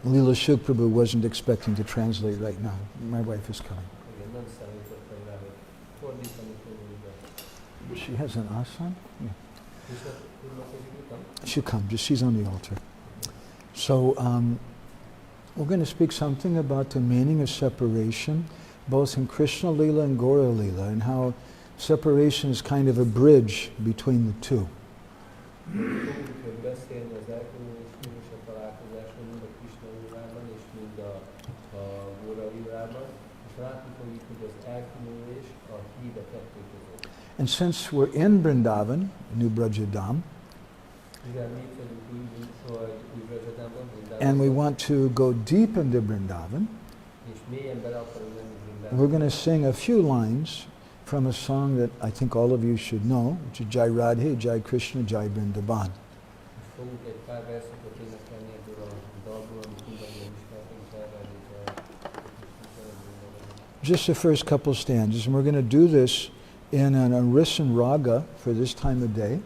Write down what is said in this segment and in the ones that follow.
Leela Shuk Prabhu wasn't expecting to translate right now. My wife is coming. She has an asana? Yeah. She'll come, she's on the altar. So we're going to speak something about the meaning of separation, both in Krishna Leela and Gaura Leela, and how separation is kind of a bridge between the two. And since we're in Vrindavan, New Brajadam, and we want to go deep into Vrindavan, we're going to sing a few lines from a song that I think all of you should know, which is Jai Radhe, Jai Krishna, Jai Vrindavan. Just the first couple stanzas, and we're going to do this in an arisen raga for this time of day,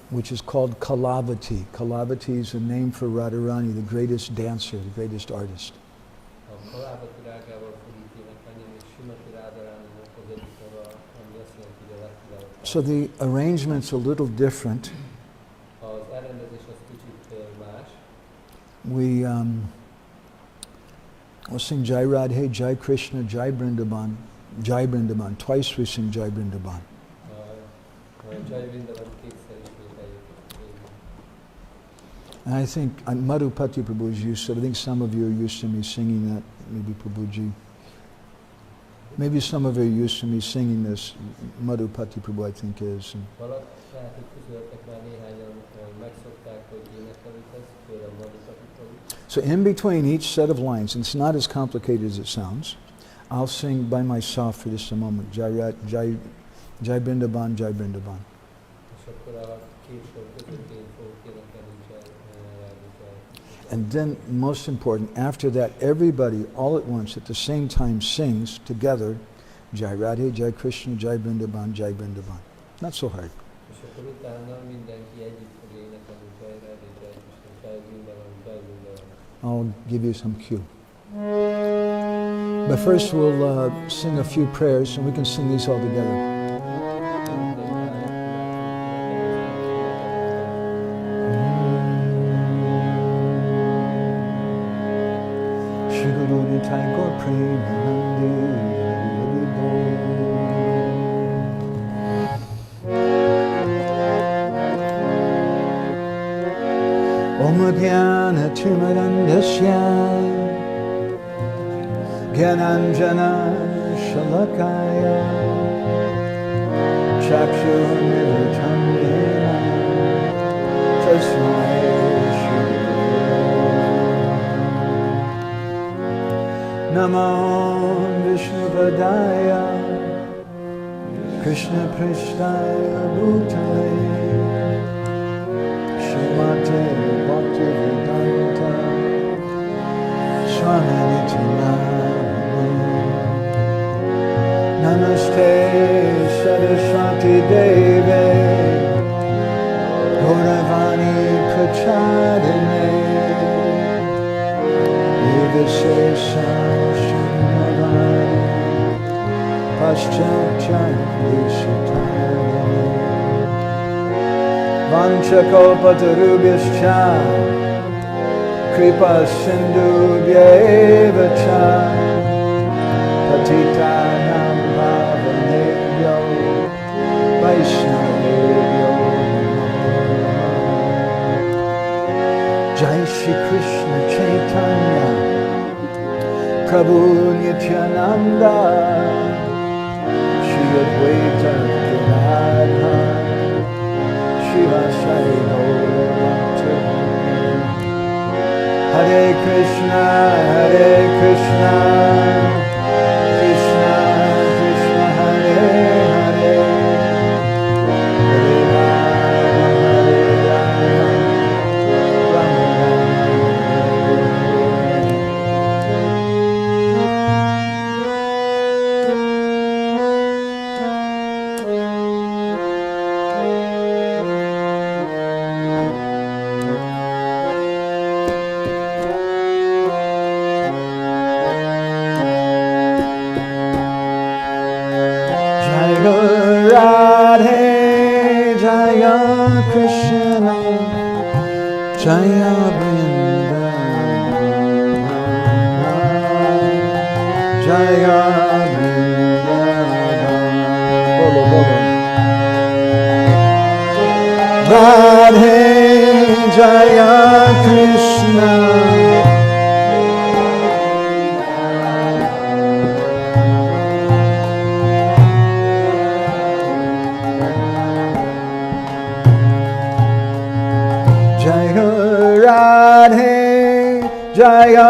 which is called Kalavati. Kalavati is a name for Radharani, the greatest dancer, the greatest artist. So the arrangement's a little different. We'll sing Jai Radhe, Jai Krishna, Jai Vrindavan, Jai Vrindavan. Twice we sing Jai Vrindavan. And I think Madhupati Prabhu is used to it. I think some of you are used to me singing that, maybe Prabhuji. Maybe some of you are used to me singing this. Madhupati Prabhu, I think, is. So in between each set of lines, and it's not as complicated as it sounds, I'll sing by myself for just a moment. Jai Vrindavan, Jai Vrindavan. And then, most important, after that, everybody all at once at the same time sings together Jai Radhe, Jai Krishna, Jai Vrindavan, Jai Vrindavan. Not so hard. I'll give you some cue. But first we'll sing a few prayers, and we can sing these all together. Shri Guru Nitai Gaur Premanandi Hari Bol. Om Jnana Timirandasya Gyananjana Shalakaya Chakshurmilitam Yena Tasmai Shri Namo Vishnupadaya Krishna Prishtaya Bhutale Shrimate Bhaktivedanta Swami Namaste Saraswati Deve Gauravani Prachadine Yudhasesa Shunyavani Paschatyanklishitani Vanchakalpatarubhyascha Kripa Sindhubhya cha Patitanam Pavanebhyo Vaishnavebhyo Jai Shri Krishna Chaitanya Prabhu Nityananda Shri Advaita Gadadhara Shiva Sari Gauranta Hare Krishna, Krishna Krishna, Hare Hare Hare Rama, Hare Rama Rama Rama Krishna, Jaya Vrindavan, Jaya Vrindavan. Bolo, bolo. Radhe Jaya Krishna, Jaya Radhe Jaya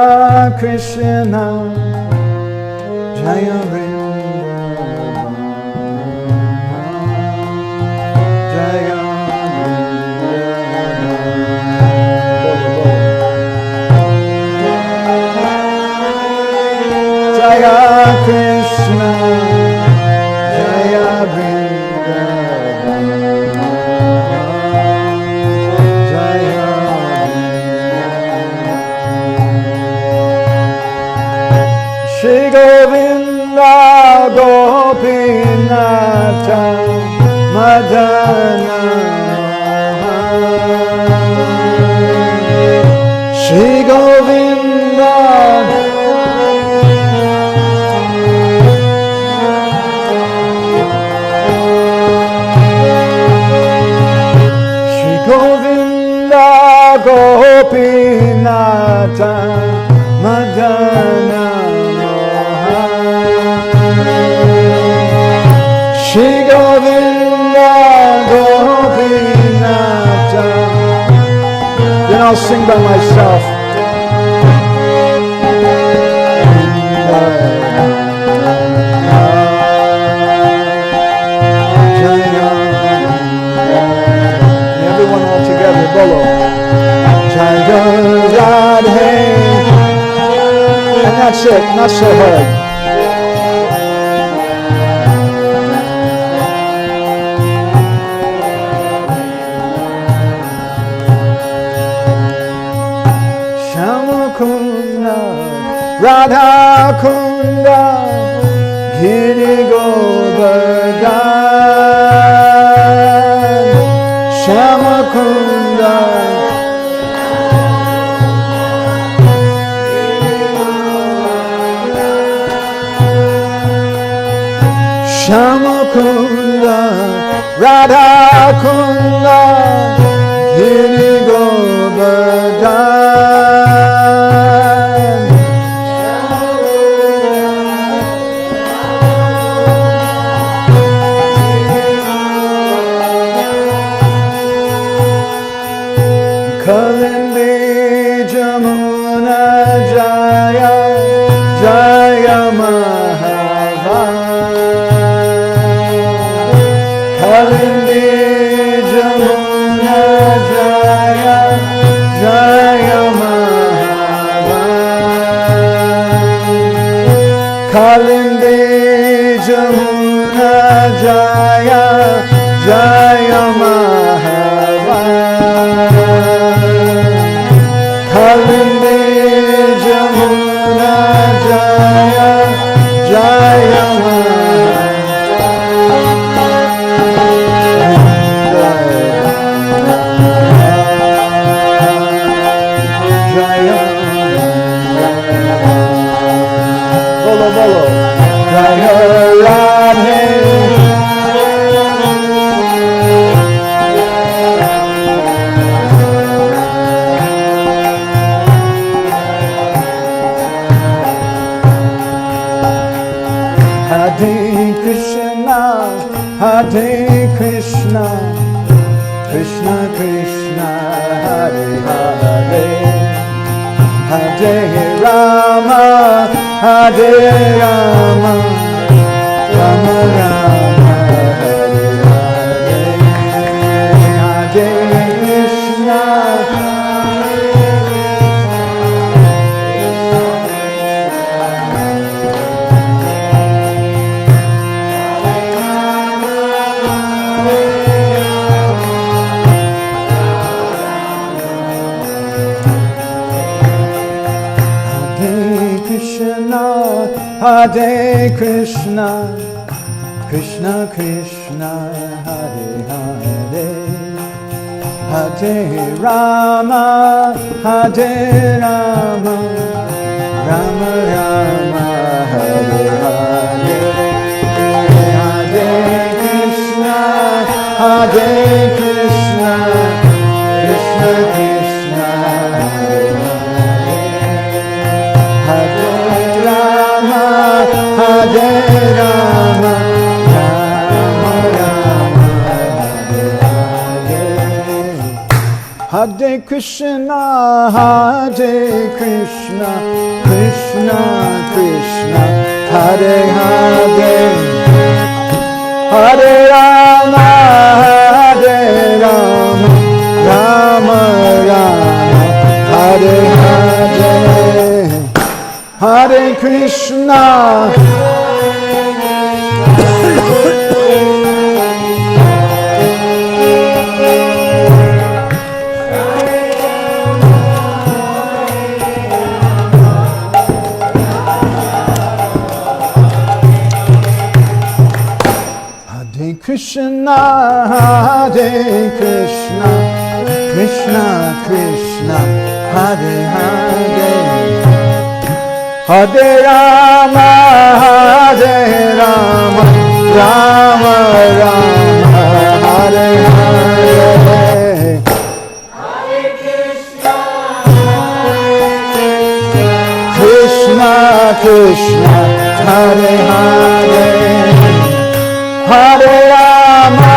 Krishna, Jaya Vrindavan, Jaya Jaya Krishna, Jaya Vrindavan, Jaya Vrindavan. Shri Govinda Gopinatha Madana, Shri Govinda Govinda Gopinatha Madana Mohan, Shri Govinda Gopinatha. Then I'll sing by myself. Everyone all together, bolo. Jaya Radhe. And that's it, not so hard. Shama Kunda, Radha Kunda, Giri Govardhan, Shama Kunda, Shama Kunda, Radha Kunda, Giri Govardhan, Kalindi Jamuna Jaya, Jaya Mahavan, Kalindi Jamuna Jaya, Jaya Mahavan, Kalindi Jamuna Jaya, Jaya Mahavan, Kalindi Jamuna Jaya, Jaya Jaya Bolo Bolo Jaya Radhe Hare Krishna, Hare Krishna, Krishna Krishna, Hare Hare, Hare Rama, Hare Rama, Rama Rama, Hare Hare, Hare Krishna, Hare Krishna, Krishna Krishna, Hare Hare, Hare Rama, Hare Rama, Rama Rama, Hare Hare, Hare Krishna, Hare Krishna, Krishna Krishna, Hare Hare, Hare Rama, Hare Rama, Rama Rama, Hare Hare, Hare Krishna, Hare Krishna, Krishna Krishna, Hare Hare, Hare Rama, Hare Rama, Rama Rama, Hare Hare, Hare Krishna, Hare Krishna, Hare Krishna, Krishna Krishna, Hare Hare, Hare Rama, Hare Rama, Rama Rama, Hare Hare, Krishna Krishna, Hare Hare, Hare Rama,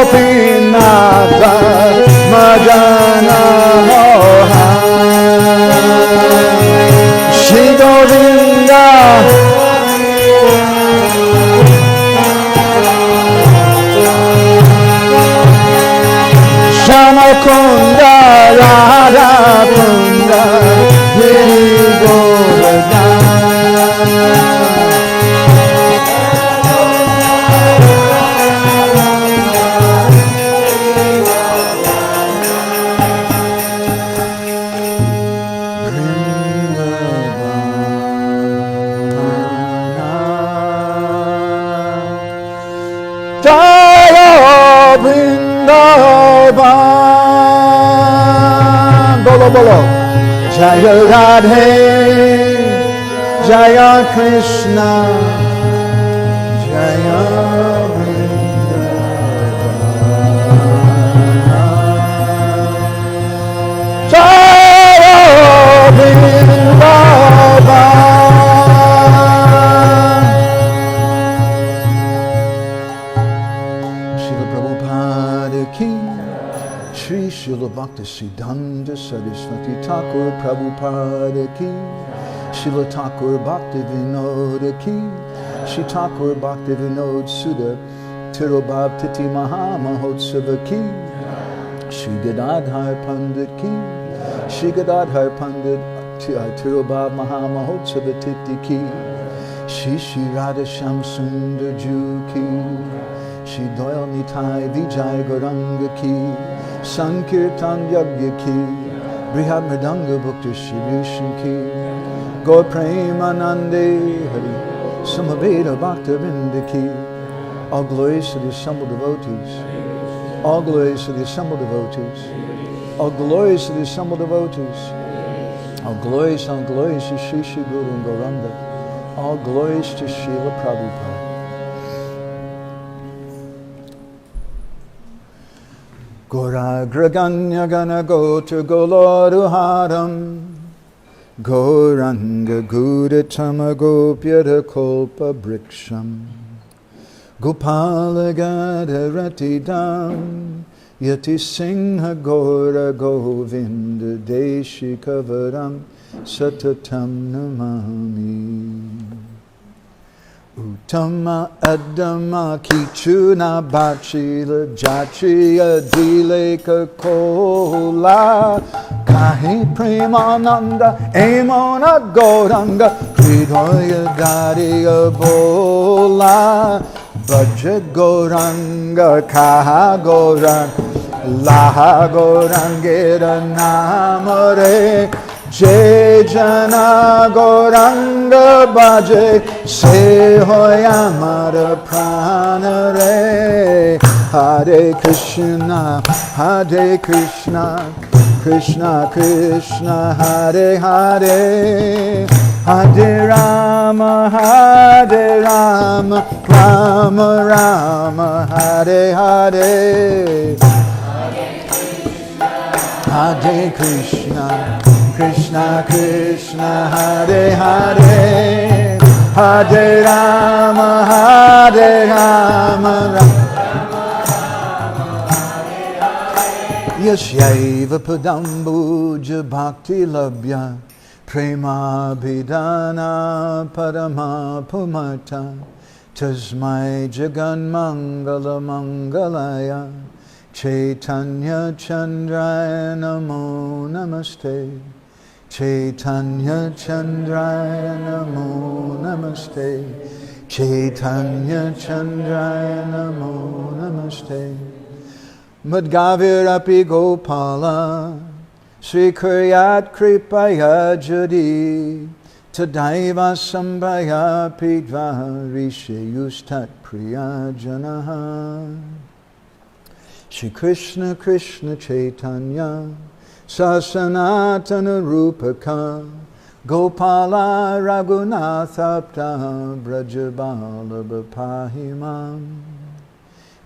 Gopinath Madana Mohan Shri Govinda Shamakunda Radha Kunda Giri Govardhan Jaya Vrindavan Bolo Bolo Jaya Radhe Jaya Krishna Jaya Vrindavan Jaya Vrindavan Shri Srila Bhaktisiddhanta Saraswati Thakur Prabhupada ki Srila Thakur Bhakti Vinoda ki Shri Thakur Bhakti Vinod Sudha Tirobhav Titi Mahamahotsava ki Shri Gadadhar Pandit ki Shri Gadadhar Pandit Tirobhav Mahamahotsava Titi ki Shri Shri Radha Shamsundar Ju ki Shri Doyal Nitai Vijay Gauranga ki Sankirtan Yagya ki Brihad Mridanga Bhakti Shri Vishnu ki Gaur Premanande Hari Samaveda Bhakta Vrinda ki All glories to the assembled devotees. All glories to the assembled devotees. All glories to the assembled devotees. All glories to Shri Shri Guru and Gauranga. All glories to Srila Prabhupada. Gauragraganya Gana Gotra Goloruharam Gauranga Gudatama Gopyata Kolpa Briksham Gopala Gadaratidam Yati Singha Gora Govinda Deshikavaram Satatam Namami Uttama Adama Kichuna Bachila Jachiya Dileka Kola Kahi Premananda Amona Gauranga Hridaya Dariya Bola Bhaja Gauranga Kaha Gauranga Laha Gaurangera Namare Jai Jana Gauranga Bhaje Se Hoyamara Pranare Hare Krishna Krishna Krishna Hare Hare Hare Rama Rama Rama Hare Hare Hare Krishna Krishna Krishna Hare Hare Hare Rama Rama Yasyaiva Padambuja Bhakti Labhya Prema Bhidana Parama Pumata Tasmai Jagan Mangala Mangalaya Chaitanya Chandraya Namo Namaste Chaitanya Chandraya Namo Namaste Chaitanya Chandraya Namo Namaste Madgavirapi Gopala Sri Kuryat Kripaya Jadi Tadaiva Sambhaya Pidva Rishayustat Priya Janaha Shri Krishna Krishna Chaitanya Sasanatana Rupaka Gopala Raghunatha Brajabala Bapahimam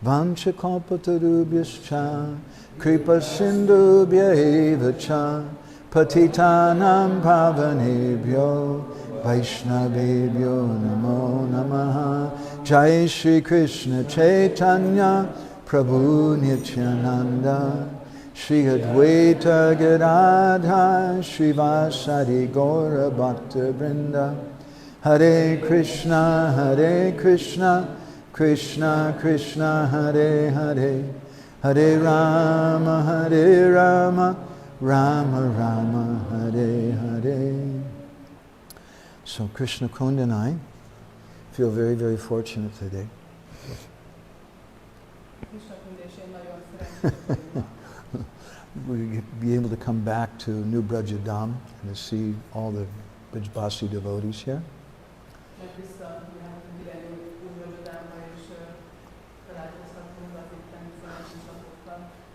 Vanchakalpatarubhyascha Kripa Sindhubhya evacha Patitanam Pavanebhyo Vaishnavebhyo Namo Namaha Jai Shri Krishna Chaitanya Prabhu Nityananda, Shri Advaita Gadadhar Srivasadi Gaura Bhakta Vrinda, Hare Krishna, Krishna Krishna, Hare Hare, Hare Rama, Rama Rama, Hare Hare. So Krishna Kund and I feel very, very fortunate today. We'll be able to come back to New Brajadam and to see all the Brajbasi devotees here.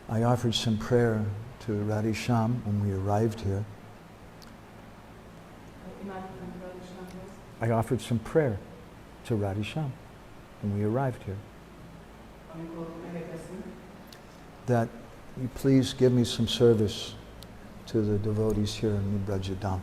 I offered some prayer to Radha Sham when we arrived here. I offered some prayer to Radha Sham when we arrived here. That you please give me some service to the devotees here in New Brajadam.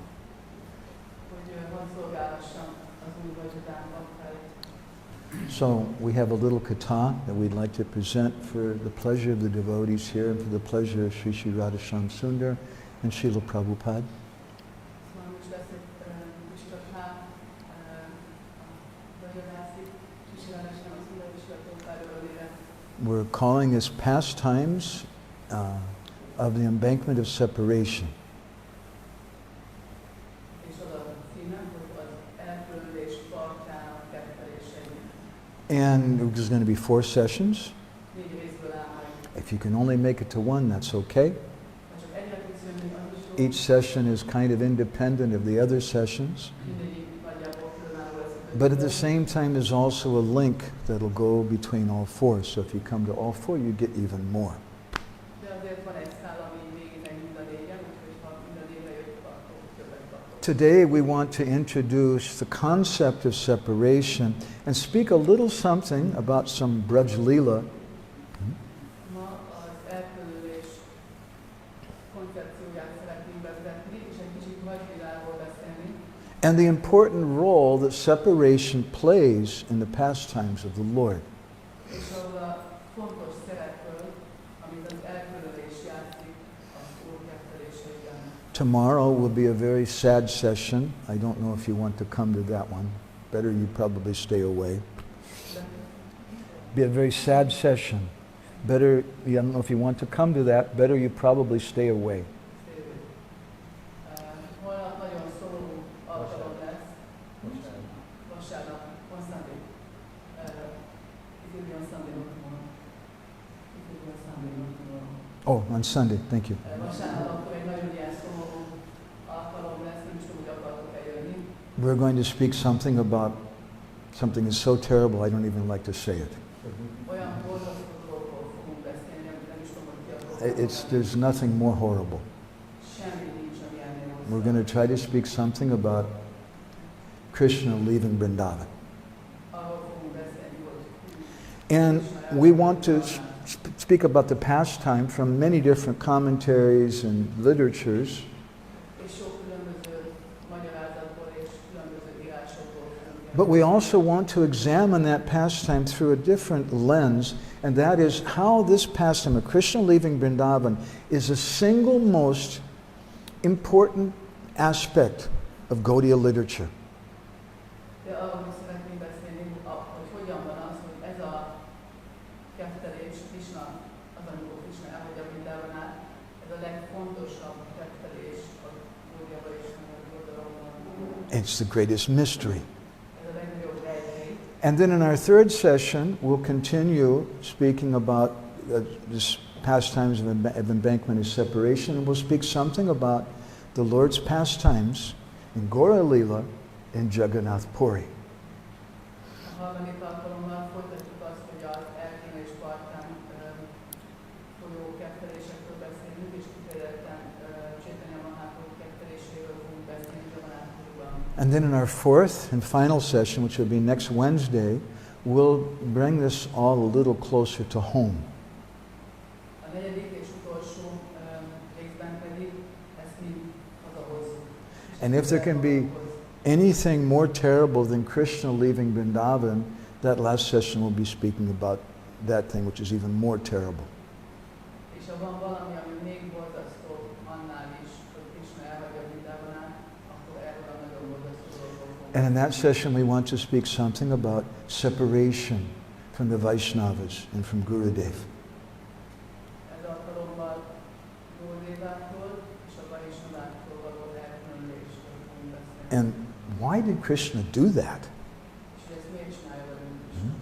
So we have a little katha that we'd like to present for the pleasure of the devotees here and for the pleasure of Sri Sri Radha Shyam Sundar and Srila Prabhupada. We're calling this Pastimes of the Embankment of Separation. And there's going to be 4 sessions. If you can only make it to one, that's okay. Each session is kind of independent of the other sessions. But at the same time, there's also a link that'll go between all 4. So if you come to all 4, you get even more. Today we want to introduce the concept of separation and speak a little something about some Braj Leela. And the important role that separation plays in the pastimes of the Lord. Tomorrow will be a very sad session. I don't know if you want to come to that one. Better you probably stay away. Be a very sad session. Better, I don't know if you want to come to that. Better you probably stay away. Oh, on Sunday. Thank you. We're going to speak something about something that's so terrible I don't even like to say it. There's nothing more horrible. We're going to try to speak something about Krishna leaving Vrindavan. And we want to speak about the pastime from many different commentaries and literatures. But we also want to examine that pastime through a different lens, and that is how this pastime of Krishna leaving Vrindavan is the single most important aspect of Gaudiya literature. It's the greatest mystery. And then in our 3rd session, we'll continue speaking about this pastimes of embankment of separation, and we'll speak something about the Lord's pastimes in Gaura Leela in Jagannath Puri. And then in our 4th and final session, which will be next Wednesday, we'll bring this all a little closer to home. And if there can be anything more terrible than Krishna leaving Vrindavan, that last session will be speaking about that thing, which is even more terrible. És ha van valami, ami még borzasztóbb annál is, hogy Krishna elhagyja Vrindávonát, akkor erről a nagyon borzasztó dologról fogunk. And in that session we want to speak something about separation from the Vaishnavas and from Gurudev. Ez alkalommal Gurudeváktól és a Vaisnaváktól való elkülönülésről fogunk beszélni. And why did Krishna do that? És hogy ezt miért csinálja velünk Krishna?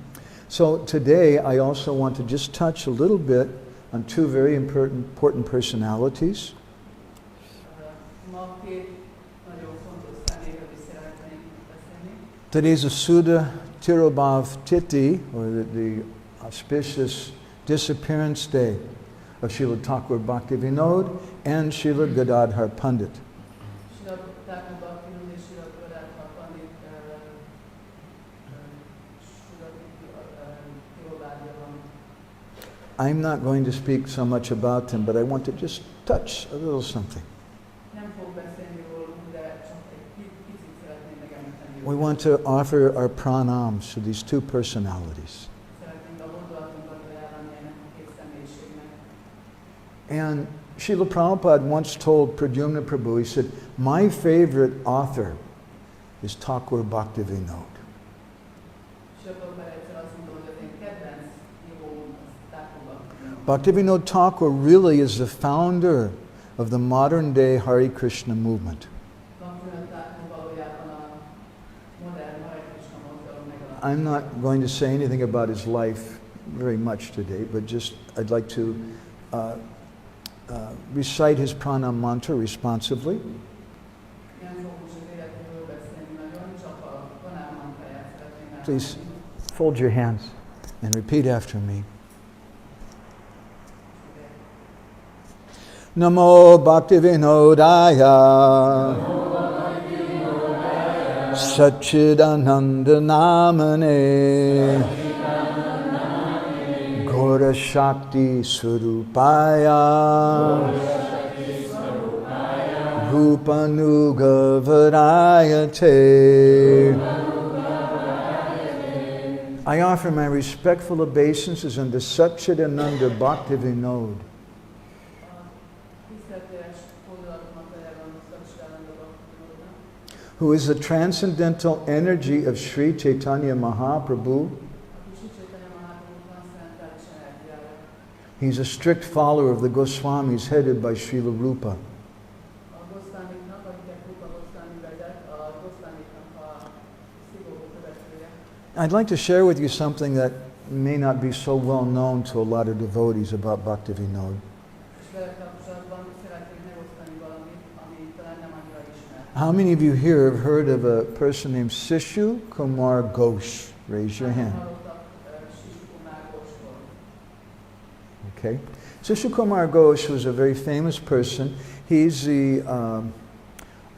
So today I also want to just touch a little bit on two very important personalities. Ma két nagyon fontos személyről is szeretnénk beszélni. Today's a Sudha Tirobhav Tithi, or the auspicious disappearance day of Srila Thakur Bhaktivinoda and Srila Gadadhar Pandit. Srila Thakur Bhaktivinoda és Srila Gadadhar Pandit Tirobhávja van. I'm not going to speak so much about them, but I want to just touch a little something. Nem fog beszélni róluk, de csak egy picit szeretném megemlíteni. We want to offer our pranams to these two personalities. Szeretnénk a gondolatunkat ajánlani ennek a két személyiségnek. And Srila Prabhupada once told Pradyumna Prabhu, he said, my favorite author is Thakur Bhaktivinoda. Srila Prabhupada egyszer azt mondta, hogy az én kedvenc íróm az Thakur Bhaktivinoda. Bhaktivinoda Thakur really is the founder of the modern day Hare Krishna movement. Bhaktivinoda Thakur valójában a modern Hare Krishna mozgalom megalapítója. I'm not going to say anything about his life very much today, but just I'd like to recite his pranam mantra responsively. Nem fogunk az életéről beszélni nagyon, csak a pranam mantráját szeretném Please elmondani. fold your hands and repeat after me. Namo Bhaktivinodaya Satchidananda Namane Gora Shakti Swarupaya Rupanuga Varayate. I offer my respectful obeisances unto Satchidananda Bhaktivinoda, Tiszteltéres fordulatomat ajánlom Satchidananda Bhaktivinoda, who is the transcendental energy of Sri Chaitanya Mahaprabhu. aki Sri Chaitanya Mahaprabhu transzcendentális energiája. He's a strict follower of the Goswamis headed by Srila Rupa. A Goszvámiknak, akiket Rupa Goszvámi vezet, a Goszvámiknak a szigorú követője. I'd like to share with you something that may not be so well known to a lot of devotees about Bhaktivinoda. És vele kapcsolatban szeretnék megosztani valamit, ami talán nem annyira ismert. How many of you here have heard of a person named Sishu Kumar Ghosh? Raise your hand. Hallottak Sishu Kumar Ghoshról. Okay. Sishu Kumar Ghosh was a very famous person. He's the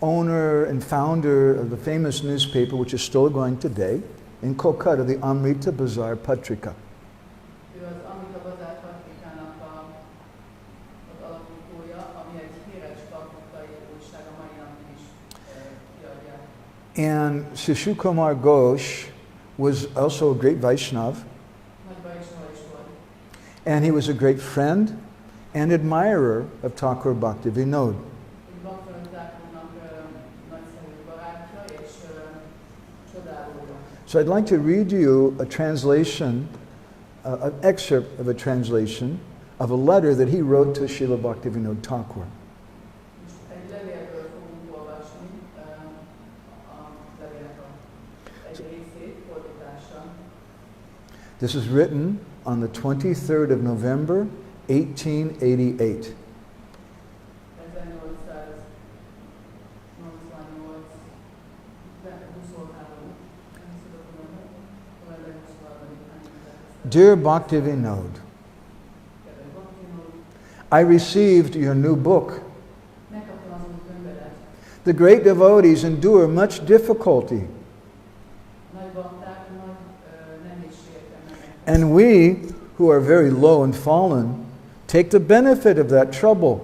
owner and founder of the famous newspaper, which is still going today, in Kolkata, the Amrita Bazar Patrika. Ő az Amrita Bazar Patrikának az alapítója, ami egy híres kalkuttai újság, a mai napig is kiadják. And Sishu Kumar Ghosh was also a great Vaishnav, Nagy Vaisnava is volt. and he was a great friend and admirer of Thakur Bhaktivinoda. Úgy Bhaktivinoda Thakurnak nagyszerű barátja és csodálója. So I'd like to read you a translation, an excerpt of a translation of a letter that he wrote to Srila Bhaktivinoda Thakur. Most egy levélből fogunk olvasni, a levélnek egy részét, fordítása. This is written on the 23rd of November, 1888. 1888. Dear Bhaktivinoda, I received your new book. The great devotees endure much difficulty, and we, who are very low and fallen, take the benefit of that trouble.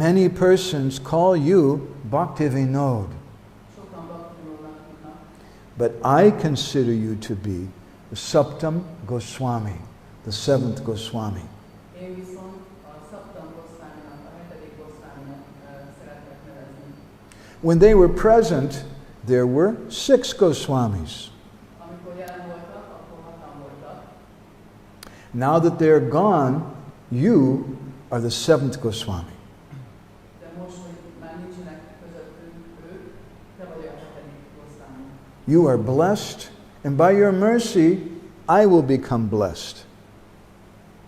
Many persons call you Bhaktivinod, sokan Bhaktivinodnak hívnak, but I consider you to be the Saptam Goswami, the seventh Goswami. Én viszont a Saptam Goswaminak, a hetedik Goswaminak szeretnek nevezni. When they were present, there were 6 Goswamis. Amikor jelen voltak, akkor hatan voltak. Now that they're gone, you are the 7th Goswami. De most, hogy már nincsenek közöttünk ők, te vagy a hetedik Goswami. You are blessed, and by your mercy, I will become blessed.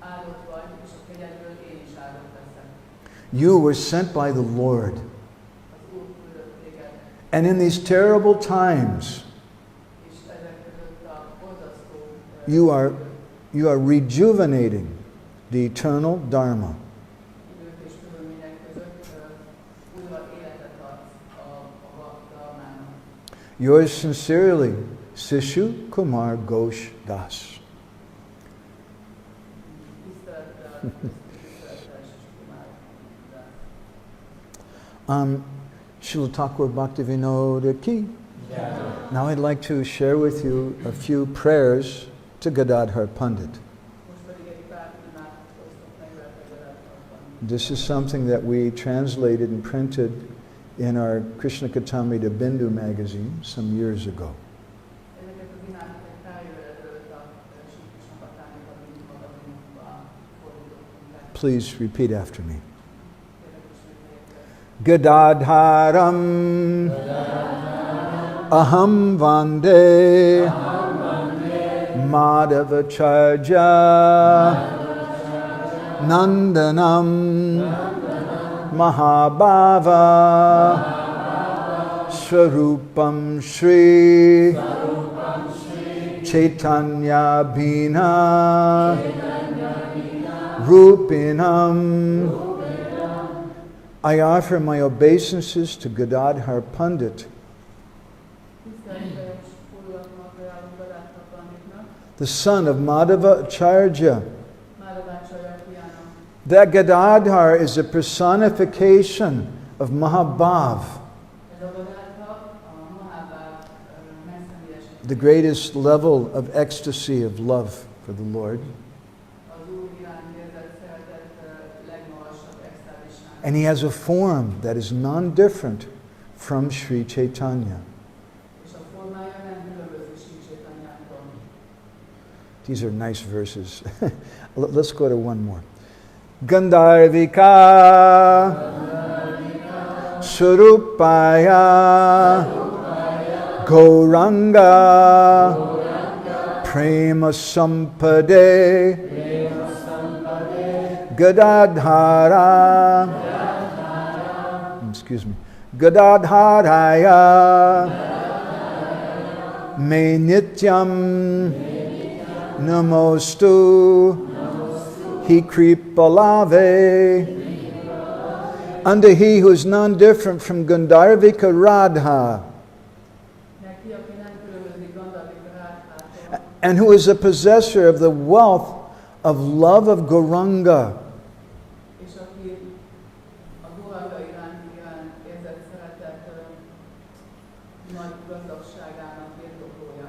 Áldott vagy, és a kegyedből én is áldott leszek. You were sent by the Lord. Az Úr küldött téged, And in these terrible times, és ezek között a borzasztó you are rejuvenating the eternal Dharma. idők és körülmények között újra életet adsz a dharmának. Yours sincerely, Sishu Kumar Ghosh Das. Tisztelettel, és Srila Thakur Bhaktivinoda ki. Now I'd like to share with you a few prayers to Gadadhar Pandit. most pedig egy pár imádságot osztok meg veled, Radharani. This is something that we translated and printed in our Krishna Katamrita Bindu magazine some years ago. Ezeket az imákat egy pár évvel ezelőtt a Sri Krishna Katamrita Bindu magazinba fordítottunk le. Please repeat after me. Kérlek, ismételjétek. Gadadharam Aham Vande Madhavacharya Nandanam Mahabhava Swarupam Shri Chaitanya Bhina Rupinam. I offer my obeisances to Gadadhar Pandit, Tisztelettel és fordulatnak ajánlom Gadadhar Panditnak, the son of Madhava Acharya. Madhavacharya fiának. That Gadadhar is a personification of Mahabhav, Ez a Gadadhar a Mahabhav megszenvedése. the greatest level of ecstasy of love for the Lord. Az Úr iránt érzett szeretet legmagasabb extázisnál. And he has a form that is non-different from Sri Chaitanya. És a formája nem különböző Sri Chaitanyától. These are nice verses. Let's go to one more. Gandharvika Surupaya Gauranga Prema Sampade Gadadhara Gadadharaya Me Nityam Namostu He Kripalave. Unto he who is none different from Gandharvika Radha, Neki, aki nem különbözik Gandharvika Radhától, and who is a possessor of the wealth of love of Gauranga, és aki a Gauranga iránt érzett szeretet nagy gazdagságának birtoklója.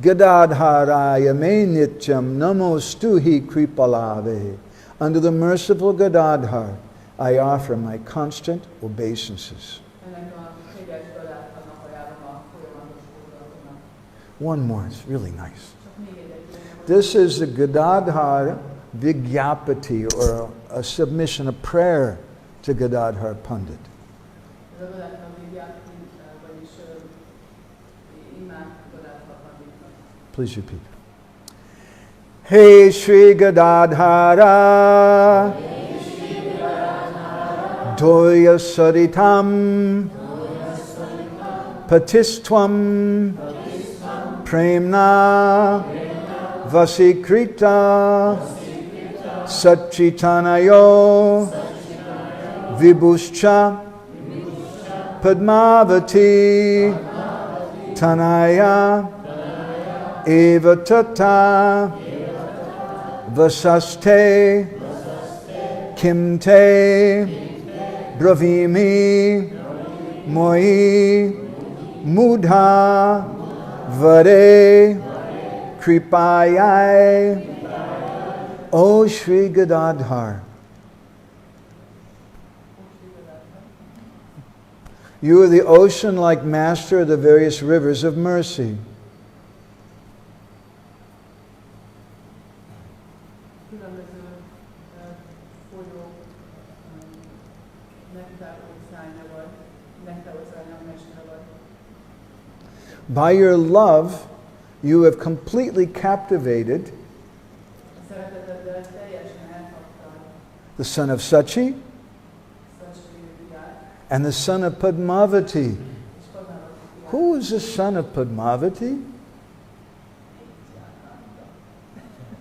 Gadadharaya me nityam namostu hi kripalave. Unto the merciful Gadadhar, I offer my constant obeisances. Ennek a kegyes Gadadharnak ajánlom a folyamatos fordulatomat. One more, it's really nice. Csak még egy This is the Gadadhar Vigyapati, or a submission, a prayer to Gadadhar Pandit. Ez a Gadadhar Vigyapati, vagyis imád Gadadhar Panditnak. Please repeat. Hey Shri Gadadhara Doya Saritam Patistvam Premna Vasikrita Satchitanayo Vibhuscha Padmavati Tanaya Eva Tata Vasaste Kimte bravimi moi mudha vare kripayai O Shri Gadadhar. You are the ocean-like master of the various rivers of mercy. By your love, you have completely captivated the son of Sachi and the son of Padmavati. Who is the son of Padmavati?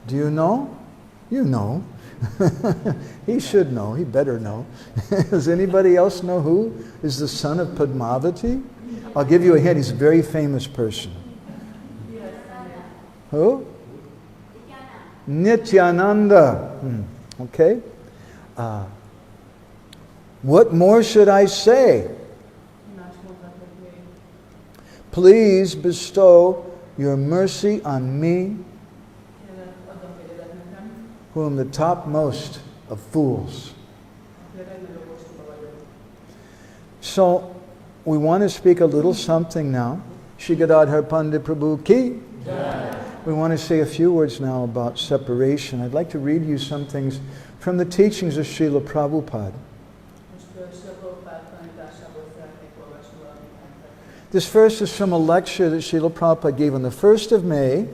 Do you know? You know. He should know. He better know. Does anybody else know who is the son of Padmavati? I'll give you a hint. He's a very famous person. Who? Nityananda. Okay. What more should I say? Please bestow your mercy on me, who am the topmost of fools. So, we want to speak a little something now. Shri Gadadhar Pandit Prabhu ki. We want to say a few words now about separation. I'd like to read you some things from the teachings of Srila Prabhupada. This verse is from a lecture that Srila Prabhupada gave on the 1st of May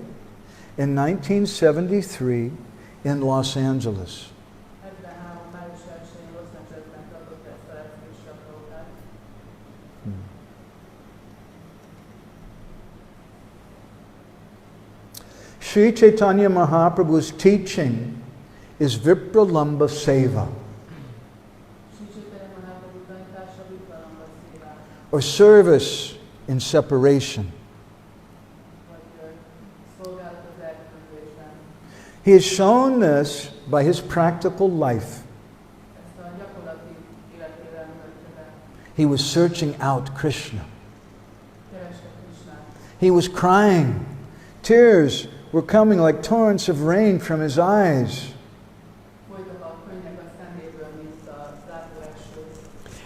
in 1973 in Los Angeles. Sri Chaitanya Mahaprabhu's teaching is Vipralamba Seva, or service in separation. He has shown this by his practical life. He was searching out Krishna. He was crying. Tears were coming like torrents of rain from his eyes.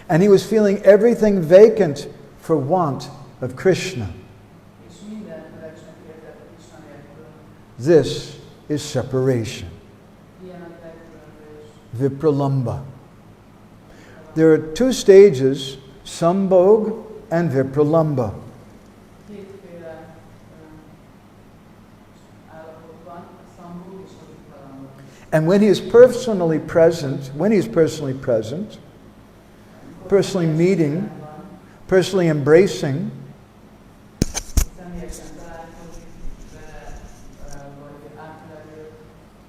And he was feeling everything vacant for want of Krishna. This is separation. Vipralamba. There are two stages, Sambhog and Vipralamba. And when he is personally present, personally meeting, personally embracing,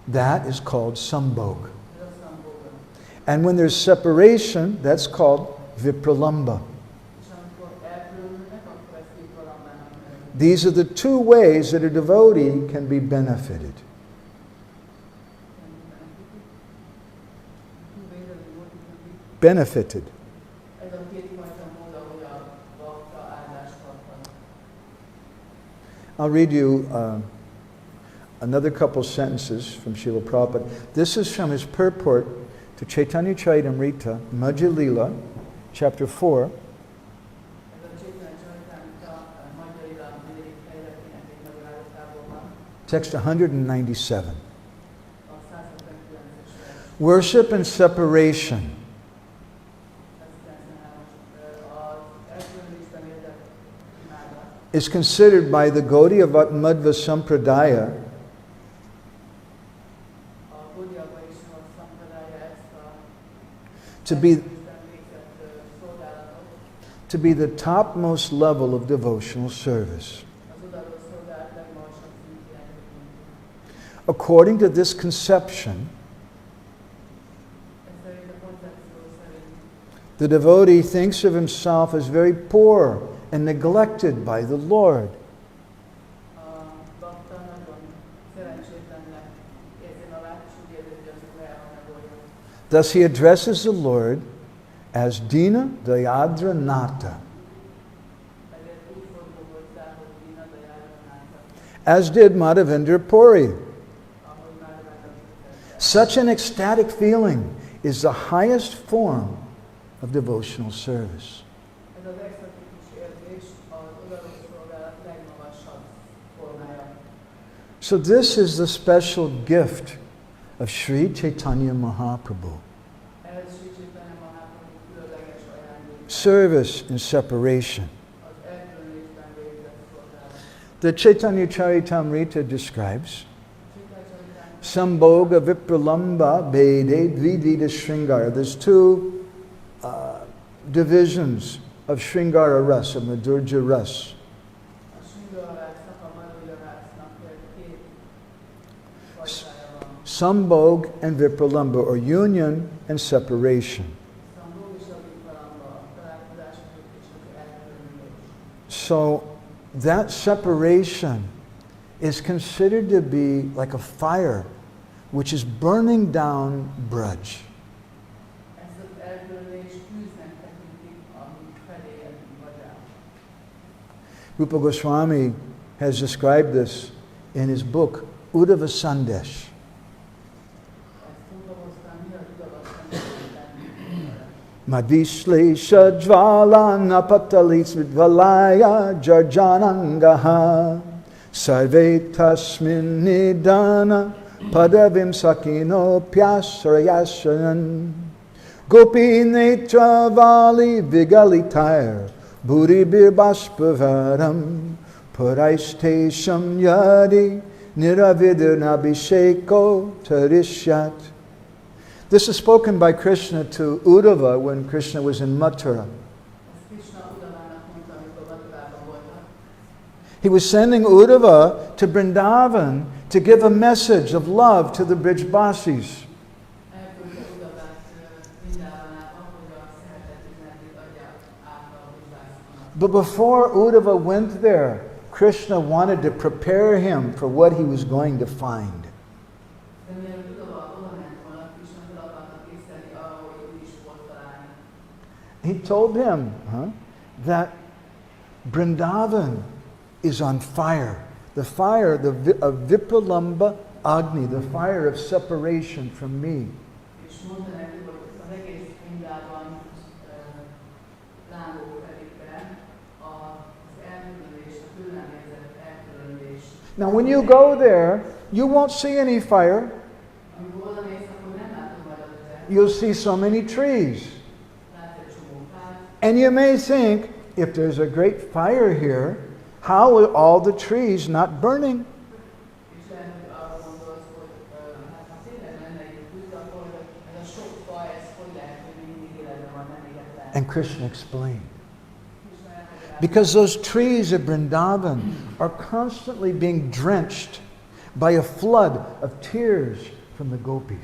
that is called Sambhog. And when there's separation, that's called Vipralamba. These are the two ways that a devotee can be benefited. Benefited. I'll read you another couple sentences from Srila Prabhupada. This is from his purport to Chaitanya Charitamrita, Madhya Lila, chapter 4. Text 197. Worship and separation is considered by the Gaudiya Madhva Sampradaya to be the topmost level of devotional service. According to this conception, the devotee thinks of himself as very poor and neglected by the Lord. Thus he addresses the Lord as Dina Dayadra Nata, as did Madhavendra Puri. Such an ecstatic feeling is the highest form of devotional service. So this is the special gift of Sri Chaitanya Mahaprabhu. Service and separation. The Chaitanya Charitamrita describes Sambhoga Vipralamba Bede Dvidvida Shringara. There's two divisions of Shringara Ras, of Madhurja Ras. Sambhog and Vipralamba, or union and separation. So that separation is considered to be like a fire which is burning down Braj. Rupa Goswami has described this in his book, Uddhava Sandesh. Madvislesha jvala napatalis vidvalaya jarjanangaha sarve tasmin nidana padavim sakino pyasrayasanan gopi netra vali vigalitayar bhuri birbashpavaram puraistesham yadi niravidurnabhisheko tarishyat. This is spoken by Krishna to Uddhava when Krishna was in Mathura. He was sending Uddhava to Vrindavan to give a message of love to the Brijbasis. But before Uddhava went there, Krishna wanted to prepare him for what he was going to find. He told him that Vrindavan is on fire. The fire of Vipralamba Agni, the fire of separation from me. Now when you go there, you won't see any fire. You'll see so many trees. And you may think, if there's a great fire here, how are all the trees not burning? And Krishna explained. Because those trees of Vrindavan are constantly being drenched by a flood of tears from the gopis.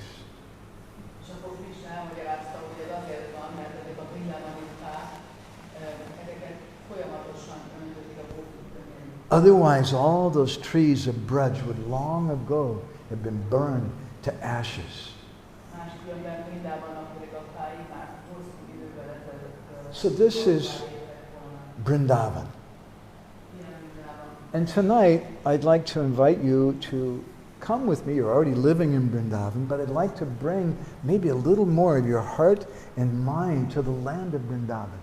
Otherwise, all those trees of Braj would long ago have been burned to ashes. So this is Vrindavan. And tonight, I'd like to invite you to come with me. You're already living in Vrindavan, but I'd like to bring maybe a little more of your heart and mind to the land of Vrindavan.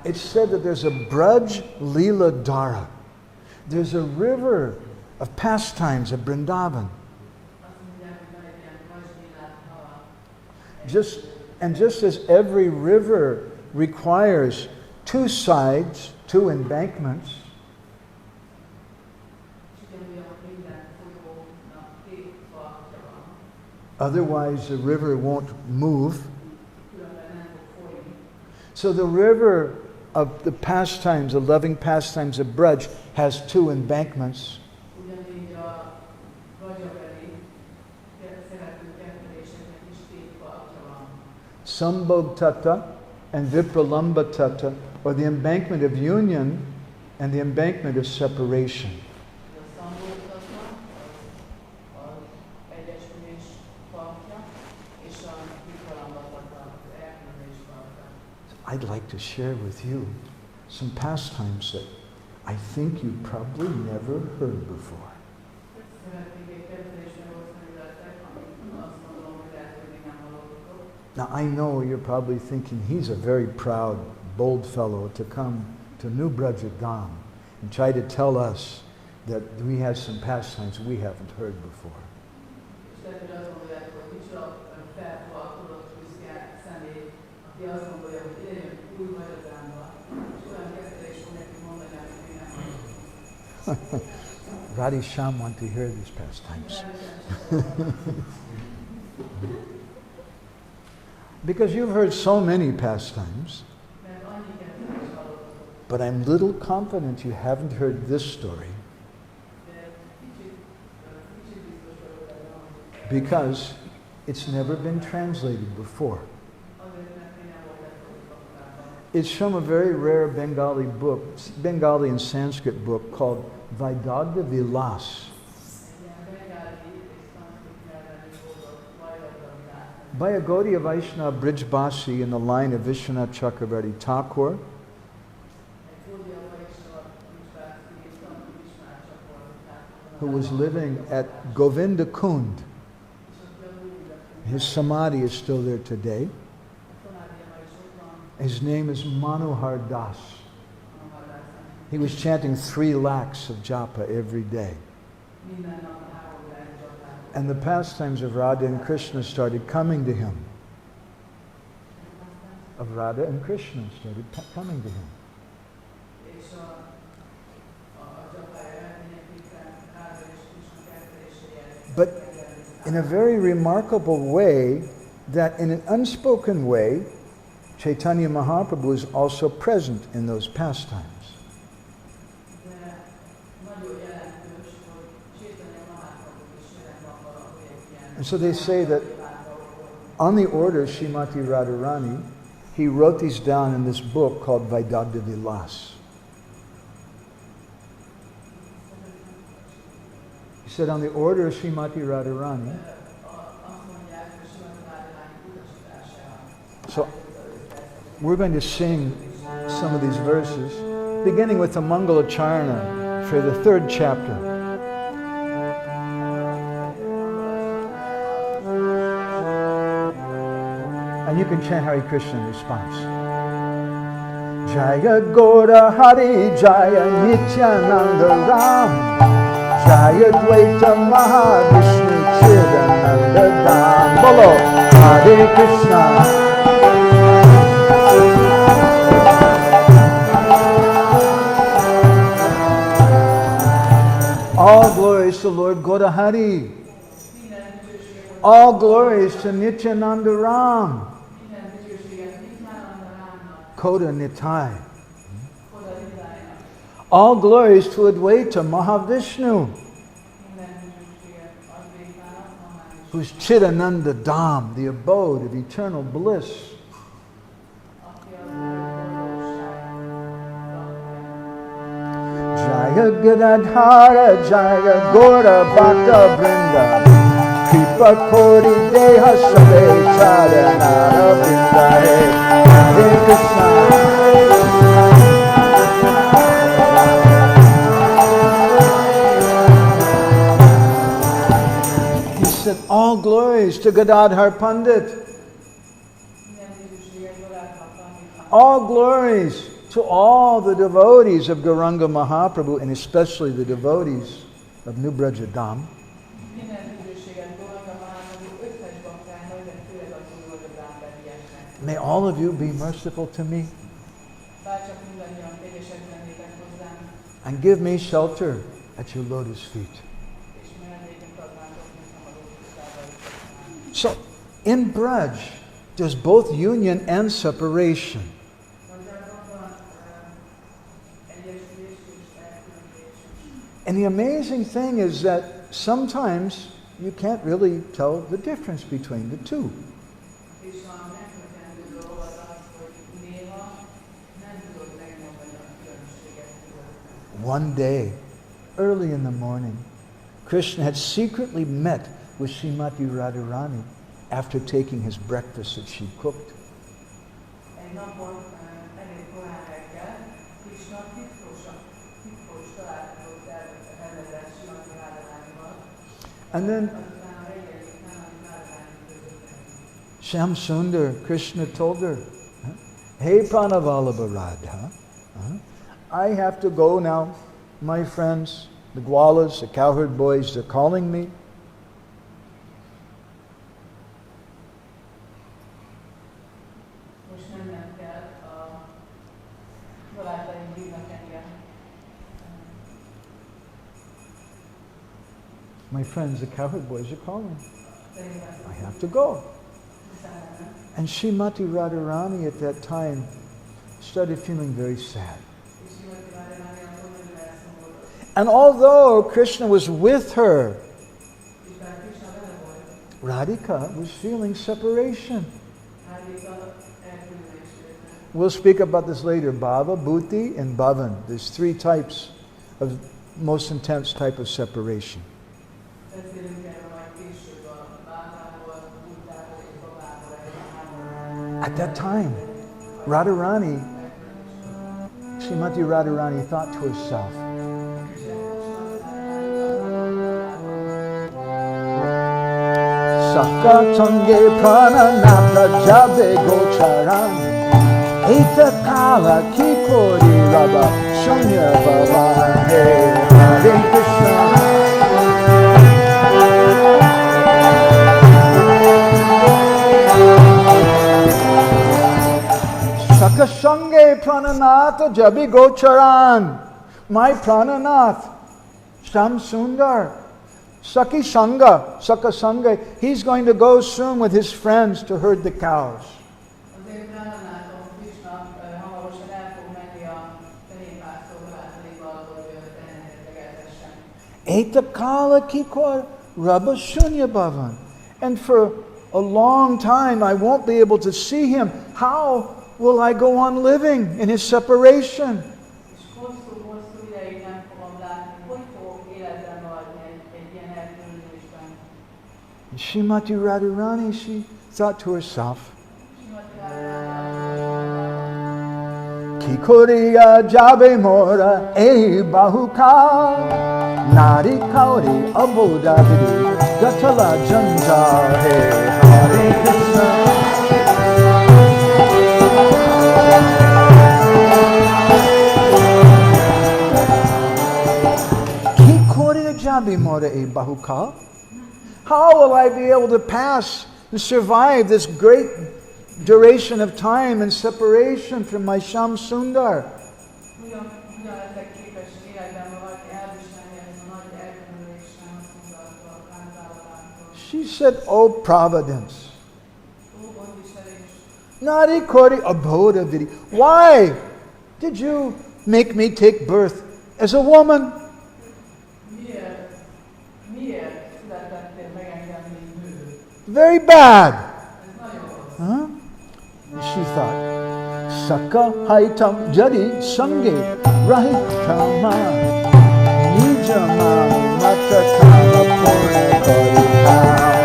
It's said that there's a Braj Leela Dhara. There's a river of pastimes at Vrindavan. Just as every river requires two sides, two embankments, otherwise the river won't move. So the river of the pastimes, the loving pastimes of Braj, has two embankments. Sambhog Tata and Vipralamba Tata, or the embankment of union, and the embankment of separation. A szamboltatva az egyesülés partja, és a nyugalombatata, az elkülönés partja. I'd like to share with you some pastimes that I think you probably never heard before. Szeretnék egy kezdésre osztani veletek, amit azt gondolom, hogy lehet, hogy még nem hallottok. Now I know you're probably thinking he's a very proud, bold fellow to come to New Brajadam and try to tell us that we have some pastimes we haven't heard before. És lehet, hogy azt gondolják, hogy micsoda felfalkodott büszke személy, aki azt gondolja, hogy én jövök új Magyarországba, és olyan kezdés fog neki mondani, amit még nem hallottunk. Radhi Sham want to hear these pastimes. Because you've heard so many pastimes, Mert annyi kezdés hallottok, but I'm little confident you haven't heard this story de kicsit biztos vagyok benne, hogy because it's never been translated before. azért, mert még nem volt lefordítva korábban. It's from a very rare Bengali book, Bengali and Sanskrit book called Vaidagya Vilas Egy ilyen bengáli és szanszkrit nyelven íródott Vajdavilász. by a Gaudiya Vaishnava Brijbasi in the line of Vishwanath Chakravarti Thakur, Egy Gódia Vaisnava Brijbasi és Szanszkrit Vishwanath Chakravarti who was living at Govinda Kund. His samadhi is still there today. His name is Manohar Das. He was chanting 3 lakhs of japa every day. And the pastimes of Radha and Krishna started coming to him. Of Radha and Krishna started coming to him. But in a very remarkable way, that in an unspoken way, Chaitanya Mahaprabhu is also present in those pastimes. And so they say that on the order of Srimati Radharani, he wrote these down in this book called Vaidagya Vilas. He said on the order of Srimati Radharani. So we're going to sing some of these verses, beginning with the Mangalacharana for the 3rd chapter. And you can chant Hare Krishna in response. Jaya Gaura Hari Jaya Nityananda Ram Jaya Dvaita Mahavishnu Chidananda Dham. Bolo Hare Krishna. All glories to Lord Gaurahari. All glories to Nityananda Ram. Koda Nitai. All glories to Advaita Mahavishnu, who's Chidananda Dham, the abode of eternal bliss. Jaya Gadadhara Jaya Gaura Bhakta Vrinda Kripa Kori Deha Sabe Charanara Vrinda Hare Krishna. He said, all glories to Gadadhar Pandit. All glories to all the devotees of Gauranga Mahaprabhu, and especially the devotees of New Brajadam. May all of you be merciful to me and give me shelter at your lotus feet. So, in Braj, there's both union and separation. And the amazing thing is that sometimes you can't really tell the difference between the two. one day, early in the morning, Krishna had secretly met with Srimati Radharani after taking his breakfast that she cooked. Egy napon elég korán reggel Krishna titkos találkozott elrendezett Srimati Radharanival. And then Shyam Sundar, Krishna told her, "Hey Pranavalabha Radha, I have to go now. My friends, the Gwalas, the Cowherd boys, they're calling me." My friends, the Cowherd boys are calling. I have to go. And Srimati Radharani at that time started feeling very sad. And although Krishna was with her, Radhika was feeling separation. We'll speak about this later. Bhava, Bhuti, and Bhavan. There's three types of most intense type of separation. At that time, Radharani, Srimati Radharani thought to herself, Saka Tange Prananata Jabe Gocharan Eta Kala Kikori Rabba Shunya Bhavan Hare Krishna. Sakashange Prananatha Jabi Gocharan. My Prananath, Shyam Sundar, Saki Sangha, Sakasanga, he's going to go soon with his friends to herd the cows. Etakala Kikor Rabba Shunya Bhavan. And for a long time I won't be able to see him. How will I go on living in his separation? And Srimati Radharani, she thought to herself, Kikoriya jabe mora e bahuka Nari kauri aboda vidi gatala janja he Hare Krishna. How will I be able to pass and survive this great duration of time and separation from my Shyam Sundar? She said, "Oh Providence, Nari Kori Abhoda Vidi. Why did you make me take birth as a woman? Very bad." Huh? She thought, Saka haitam jadi sange rahitama nijama matakama pone karita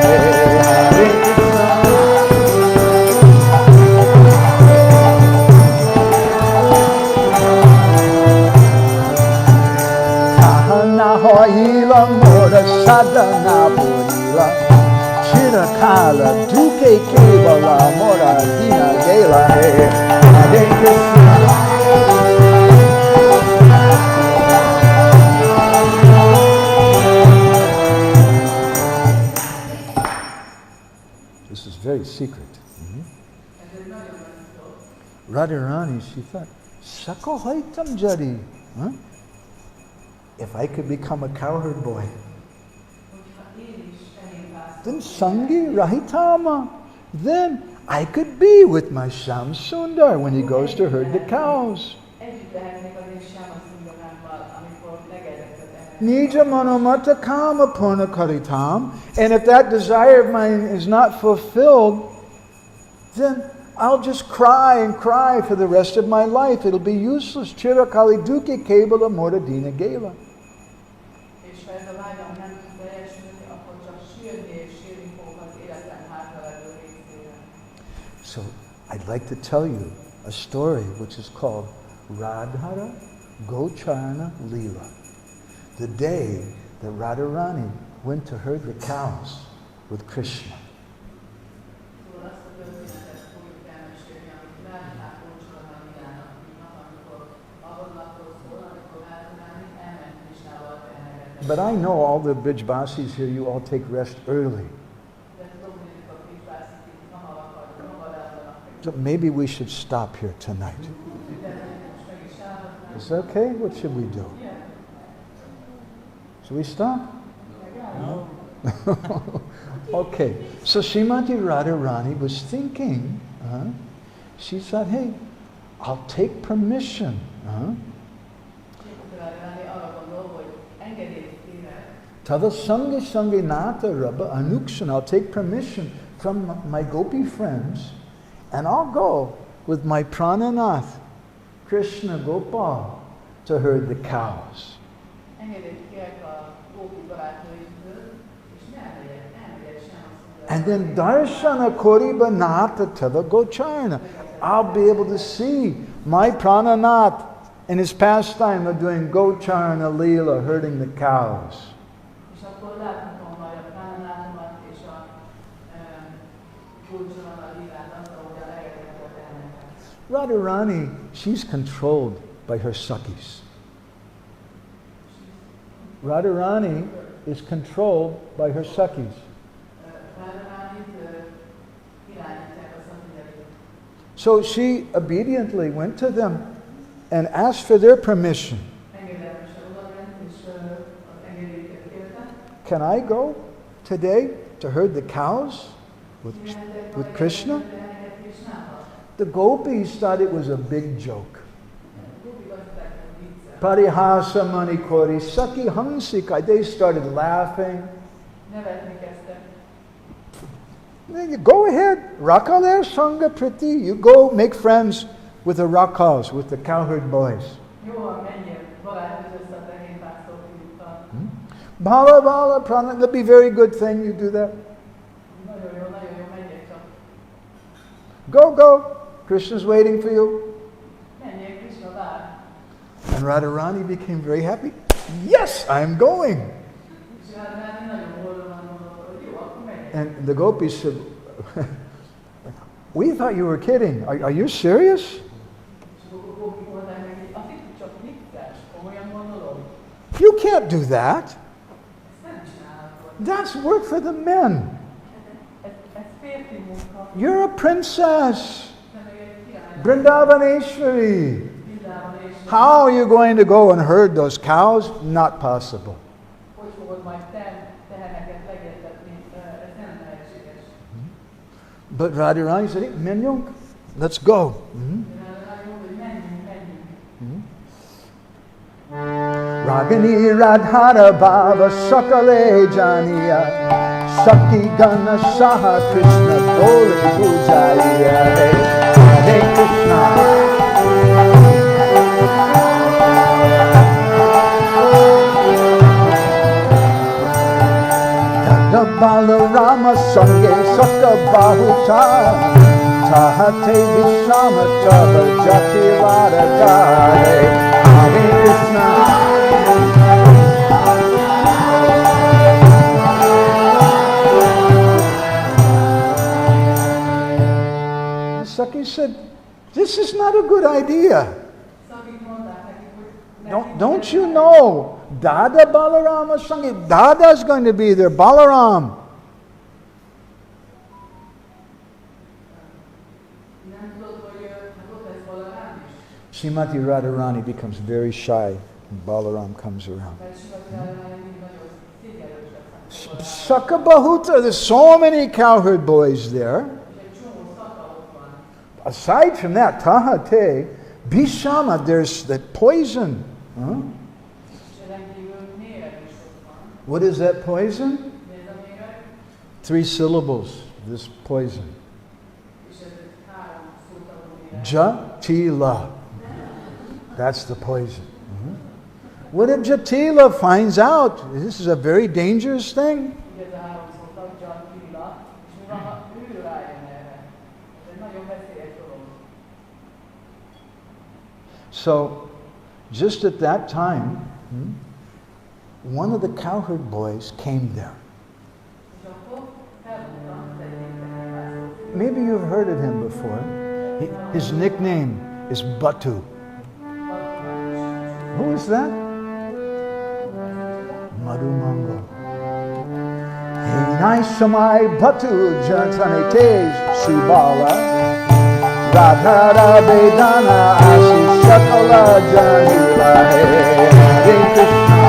Hare Kahana hoila mora sadana purila Kala duke kevala mora dina gela Hare Krishna. This is very secret. Radharani, she thought, Sakohaitam Jari. If I could become a cowherd boy, then Sangi Rahitama, then I could be with my Shyam Sundar when he goes to herd the cows. Nija Manomata Kama Purna Karitam. And if that desire of mine is not fulfilled, then I'll just cry and cry for the rest of my life. It'll be useless. Chirakali duki kebala moradina gela. És ha ez a vágyam nem tud teljesülni, akkor csak sírni és sírni fogok az életem hátralévő részére. So I'd like to tell you a story which is called Radhara Gocharna Leela. The day that Radharani went to herd the cows with Krishna. Szóval azt a történetet fogjuk elmesélni, amit Radhának Gocharna Leelának hívnak, amikor arról szól, amikor Radharani elment Krishnával tehengetni. But I know all the Brijvasis here, you all take rest early. De tudom, hogy a Brijvasis itt hamar akarnak, hamar elvannak. So maybe we should stop here tonight. Is that okay? What should we do? Should we stop? No. Okay. So Srimati Radharani was thinking, she thought, hey, I'll take permission. Tada sangi sangi nata rabba anukshan. I'll take permission from my gopi friends and I'll go with my prananath, Krishna Gopal, to herd the cows. And then darshana koriba nata tada gocharna. I'll be able to see my prananath in his pastime of doing gocharna leela, herding the cows. Radharani, she's controlled by her Sakhis. Radharani is controlled by her Sakhis. So she obediently went to them and asked for their permission. Can I go today to herd the cows with Krishna? The gopis thought it was a big joke. Parihasa manikori saki hansika. They started laughing. Go ahead, Rakaler Sangha Priti. You go make friends with the Rakals, with the Cowherd boys. Bhala Bhala Prana. That'll be a very good thing. You do that. Go, go. Krishna's waiting for you. And Radharani became very happy. Yes, I'm going. And the gopis said, we thought you were kidding. Are you serious? You can't do that. That's work for the men. You're a princess. Vrindavaneshwari. How are you going to go and herd those cows? Not possible. But Radharani said, Menyong, let's go. Ragini Radhara Bhava Sakale Janiya Sakti Gana Saha Krishna Dole Pujaya Hare Krishna. Balarama Sange Saka Bahuta Tahate Vishama Tava Jati Radha Gare Hare Krishna. Saki said, this is not a good idea. Don't you know? Dada Balarama Sangeet. Dada is going to be there. Balaram. Srimati Radharani becomes very shy when Balaram comes around. Sakabahuta, there's so many cowherd boys there. Aside from that, Tahate, Bishama, there's that poison. Huh? What is that poison? 3 syllables, this poison. Jatila. That's the poison. What if Jatila finds out? This is a very dangerous thing. So, just at that time, one of the Cowherd boys came there. Maybe you've heard of him before. His nickname is Batu. Who is that? Madhu Mangal. Hey, Samai Batu Jantanete Subala. Radha Vedana Asi Sakala Janila. Hey Krishna.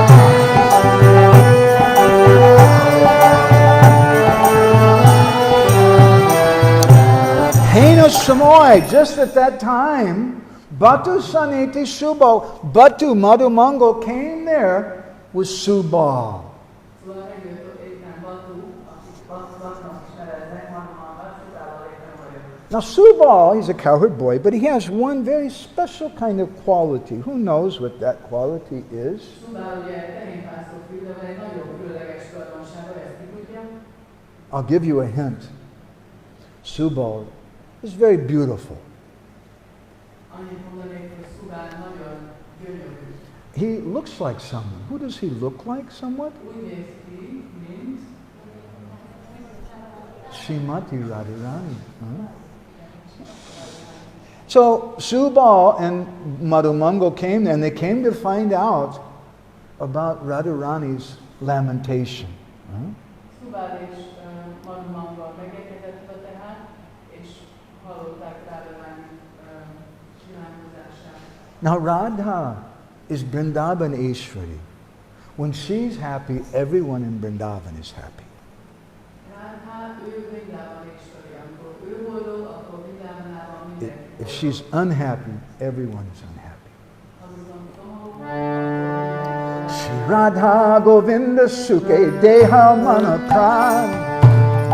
Hena Samoy, just at that time, Batu Saneti Subal, Batu Madhu Mangal came there with Subal. Now Subal, he's a Cowherd boy, but he has one very special kind of quality. Who knows what that quality is? I'll give you a hint. Subal is very beautiful. He looks like someone. Who does he look like somewhat? Srimati Radharani. Huh? So Subal and Madhu Mangal came there, and they came to find out about Radharani's lamentation. Huh? Now Radha is Vrindavan Ishwari. When she's happy, everyone in Vrindavan is happy. If she's unhappy, everyone is unhappy. Shri Radha Govinda Sukhe Deha Mana Pran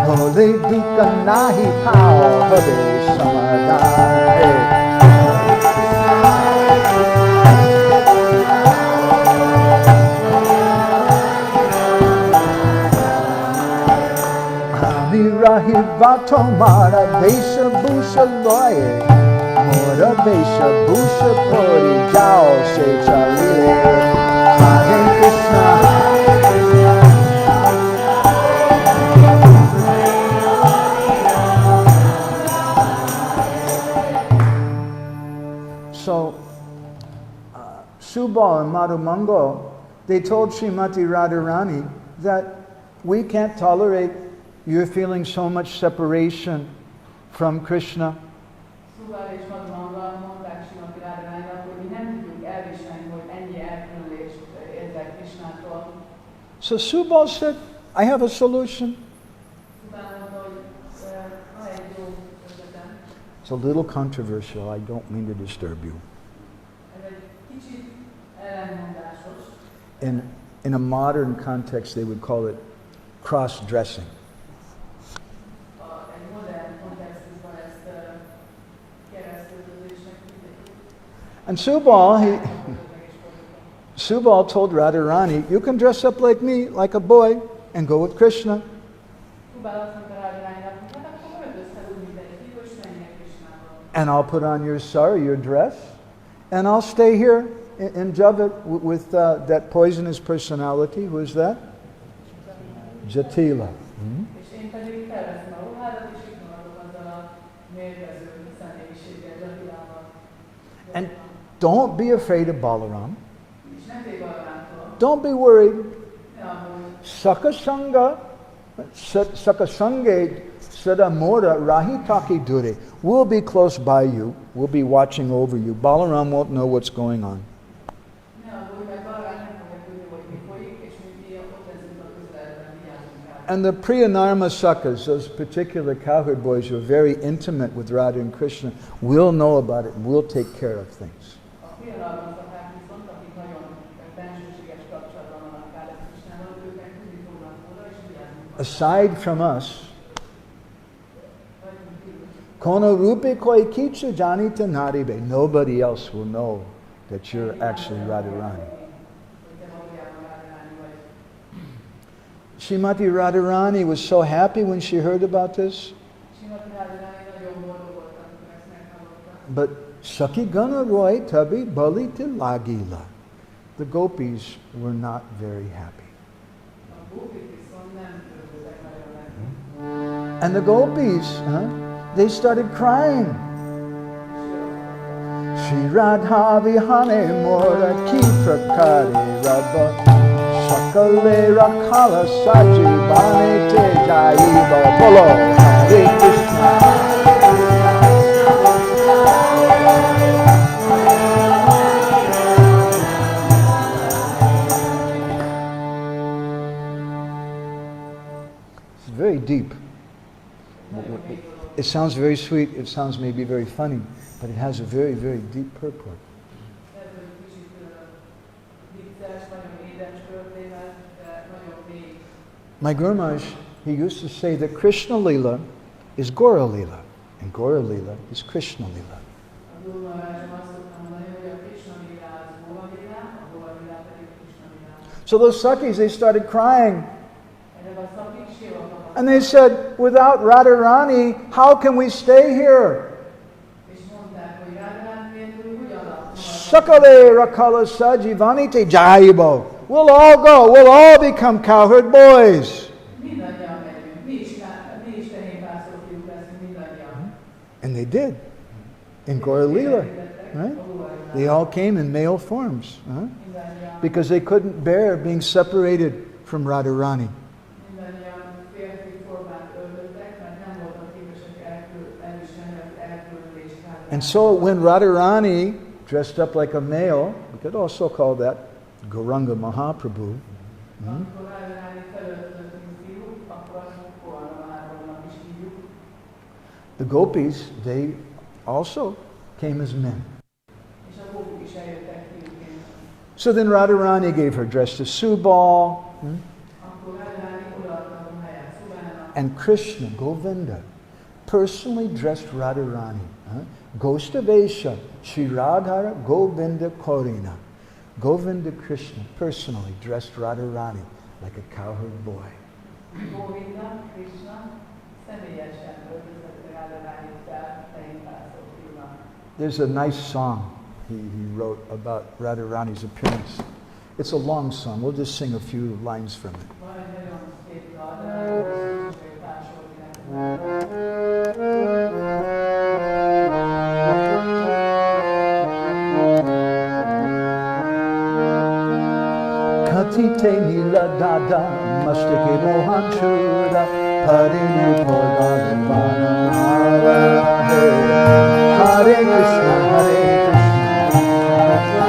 Bole Dukkha Nahi Pao Habe Samadhan. Rahi Vato Mara Besha Busha Loye Mora Besha Busha Pori Jao Se Chale Hare Krishna. So Subal and Madhu Mangal, they told Srimati Radharani that we can't tolerate you're feeling so much separation from Krishna. So Subal said, I have a solution. It's a little controversial. I don't mean to disturb you. In a modern context, they would call it cross-dressing. And Subal told Radharani, you can dress up like me, like a boy, and go with Krishna. And I'll put on your sari, your dress, and I'll stay here in Javat with that poisonous personality. Who is that? Jatila. And don't be afraid of Balaram. Don't be worried. Sakasanga, Sakasange Sadamora Rahitaki Dure. We'll be close by you. We'll be watching over you. Balaram won't know what's going on. And the Priyanarma Sakas, those particular Cowherd boys who are very intimate with Radha and Krishna, will know about it and will take care of things. Aside from us, Kono rupe koi kichu janita naribe. Nobody else will know that you're actually Radharani. Srimati Radharani was so happy when she heard about this. But Saki Gana Roy Tabi Bali Lagila. The gopis were not very happy. And the gopis, they started crying. Shri Radha Vihane Mora Ki Prakare Rabba Sakale Rakhala Saji Bane Te Jaiba Bolo Hare Krishna. It's very deep. It sounds very sweet, it sounds maybe very funny, but it has a very, very deep purport. My Guru Maharaj, he used to say that Krishna Leela is Gora Leela, and Gora Leela is Krishna Leela. So those Sakis, they started crying. And they said, without Radharani, how can we stay here? Sakale Rakala Saji Vanite Jaibo. We'll all go. We'll all become Cowherd boys. And they did. In Gora Leela. Right? They all came in male forms. Because they couldn't bear being separated from Radharani. And so when Radharani dressed up like a male, we could also call that Gauranga Mahaprabhu. The gopis, they also came as men. So then Radharani gave her dress to Subal. And Krishna, Govinda, personally dressed Radharani. Gostavesha, Shri Radhara, Govinda Korina. Govinda Krishna personally dressed Radharani like a cowherd boy. There's a nice song he wrote about Radharani's appearance. It's a long song. We'll just sing a few lines from it. Katite nila dada mastike mohan chura parinu kodana hare Hare Krishna Hare Krishna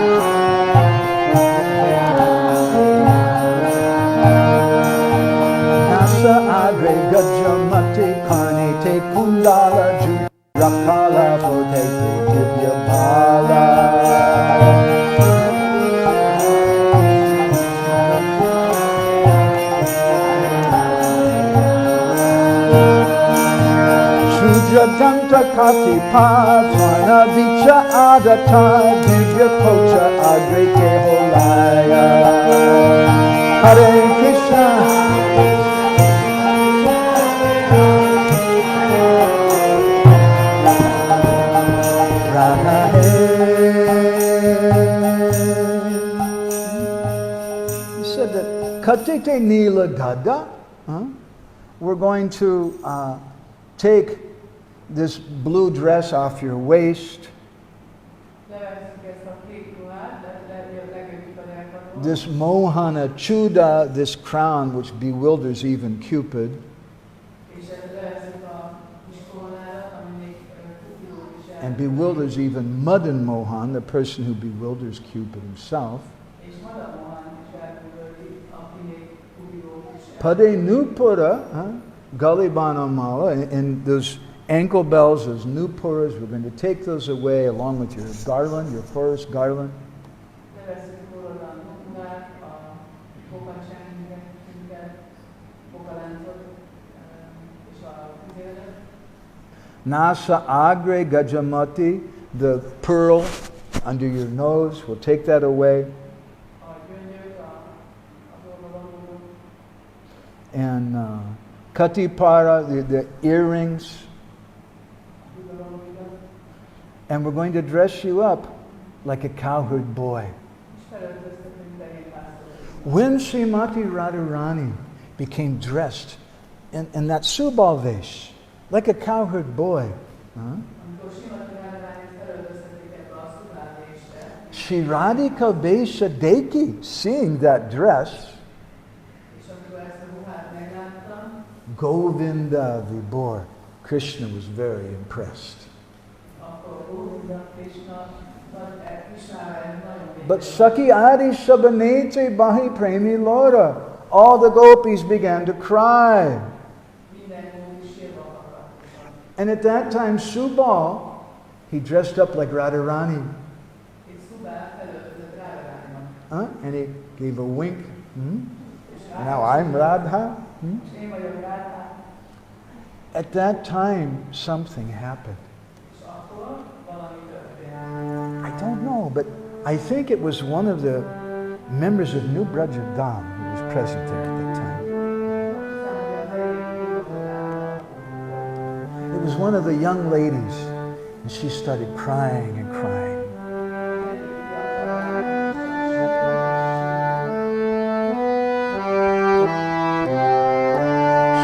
Nasa agre gajamati karni te kundala ju rakala fote te divya bala Janta kati pa swana vicha adata divya kocha agreke holaya Hare Krishna Radha He said that katite nila dada, we're going to take this blue dress off your waist, this mohana chuda, this crown which bewilders even Cupid, and bewilders even Madan Mohan, the person who bewilders Cupid himself. Pade Nupura, Galibana Mala, and those ankle bells, those Nupuras, we're going to take those away along with your garland, your forest garland. Nasa agre gajamati, the pearl under your nose, we'll take that away. And katipara, the earrings. And we're going to dress you up like a cowherd boy. When Srimati Radharani became dressed in that Subal Vesh, like a cowherd boy, Shri Radhika Vesha Deki, seeing that dress, Govinda Vibhor, Krishna was very impressed. But Saki Adi Shabanete Bahi Premi Lora, all the gopis began to cry. And at that time Subal, he dressed up like Radharani. And he gave a wink. Now I'm Radha. At that time, something happened. I don't know, but I think it was one of the members of New Brajadam who was present there at that time. It was one of the young ladies, and she started crying and crying.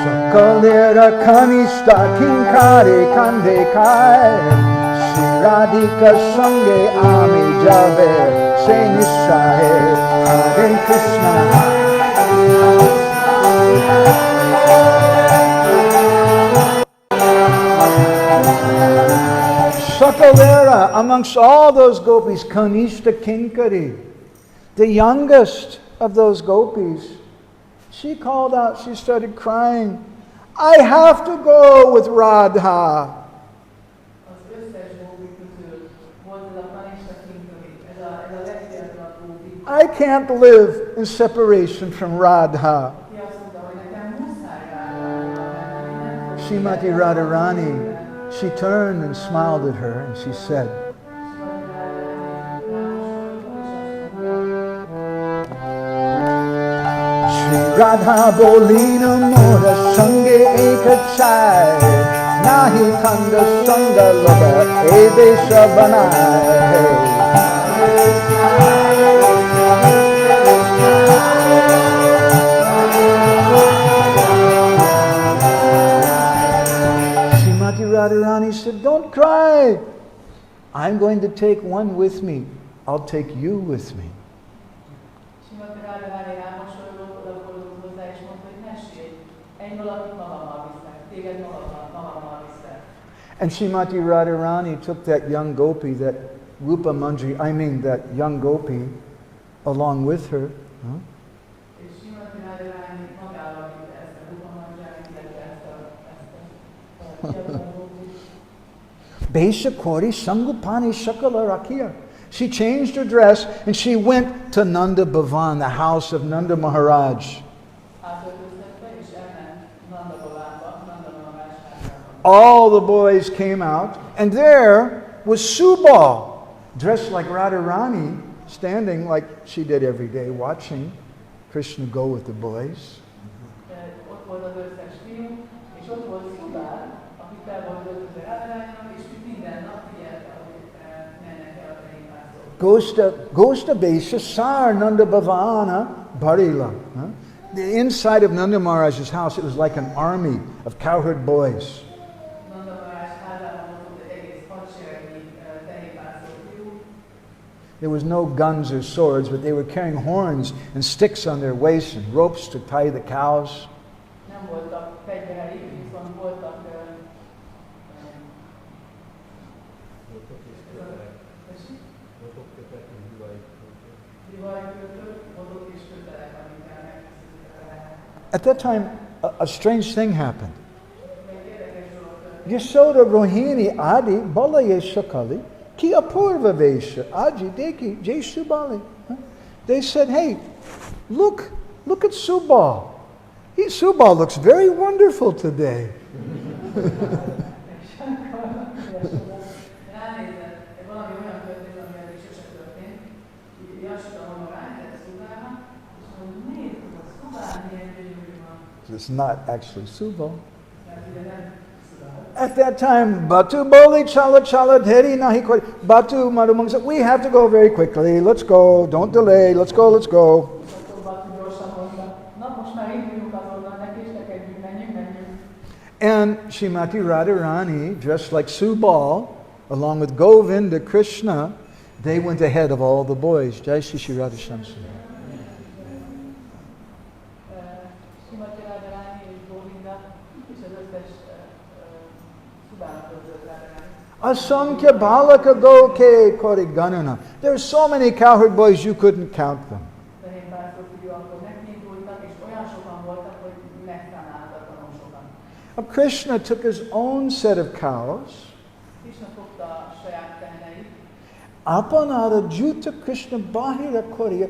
Sakalera kanista kinkare kande kai, Radhika sange ami jabe se nishahe, Hare Krishna. Sakalera, amongst all those gopis, Kanishta Kinkari, the youngest of those gopis, she called out, she started crying, I have to go with Radha. I can't live in separation from Radha. Srimati Radharani, she turned and smiled at her and she said, Shri Radha bolina mora sange ekachai, nahi khanda sanga laga edesha banai. Radharani said, don't cry. I'm going to take one with me. I'll take you with me. And Srimati Radharani took that young gopi, that Rupa Manjari, that young gopi, along with her. Besakori Sangupani Shakala Rakia. She changed her dress and she went to Nanda Bhavan, the house of Nanda Maharaj. All the boys came out, and there was Subal, dressed like Radharani, standing like she did every day, watching Krishna go with the boys. Gosta Besha Sar Nanda Bhavana Barila. The inside of Nanda Maharaj's house, it was like an army of cowherd boys. There was no guns or swords, but they were carrying horns and sticks on their waists and ropes to tie the cows. At that time, a strange thing happened. Yashoda Rohini Adi Balaye Shakali Ki Apurva Vesha Aji Deki Jai Subali. They said, hey, look at Subal. Subal looks very wonderful today. It's not actually Subal. At that time, Batu Boli Chala Chala Dheri Nahi Kori. Batu Madhumango said, we have to go very quickly. Let's go. Don't delay. Let's go. Let's go. And Srimati Radharani, dressed like Subal, along with Govinda Krishna, they went ahead of all the boys. Jai Shri Shri Radha Shamsi. Asankya Balaka Goke Kori Ganana. There are so many cowherd boys you couldn't count them. Krishna took his own set of cows. Apanada Juta Krishna Bahira Koriya.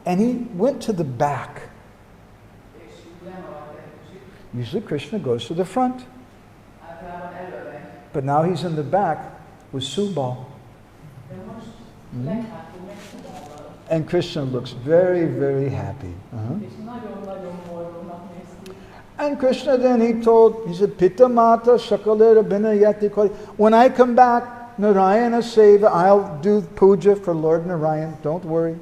And he went to the back. Usually Krishna goes to the front. But now he's in the back with Subal. And Krishna looks very, very happy. And Krishna then he said, Pitta Mata Shakalera Binayati Kori. When I come back, Narayana Seva, I'll do puja for Lord Narayan. Don't worry.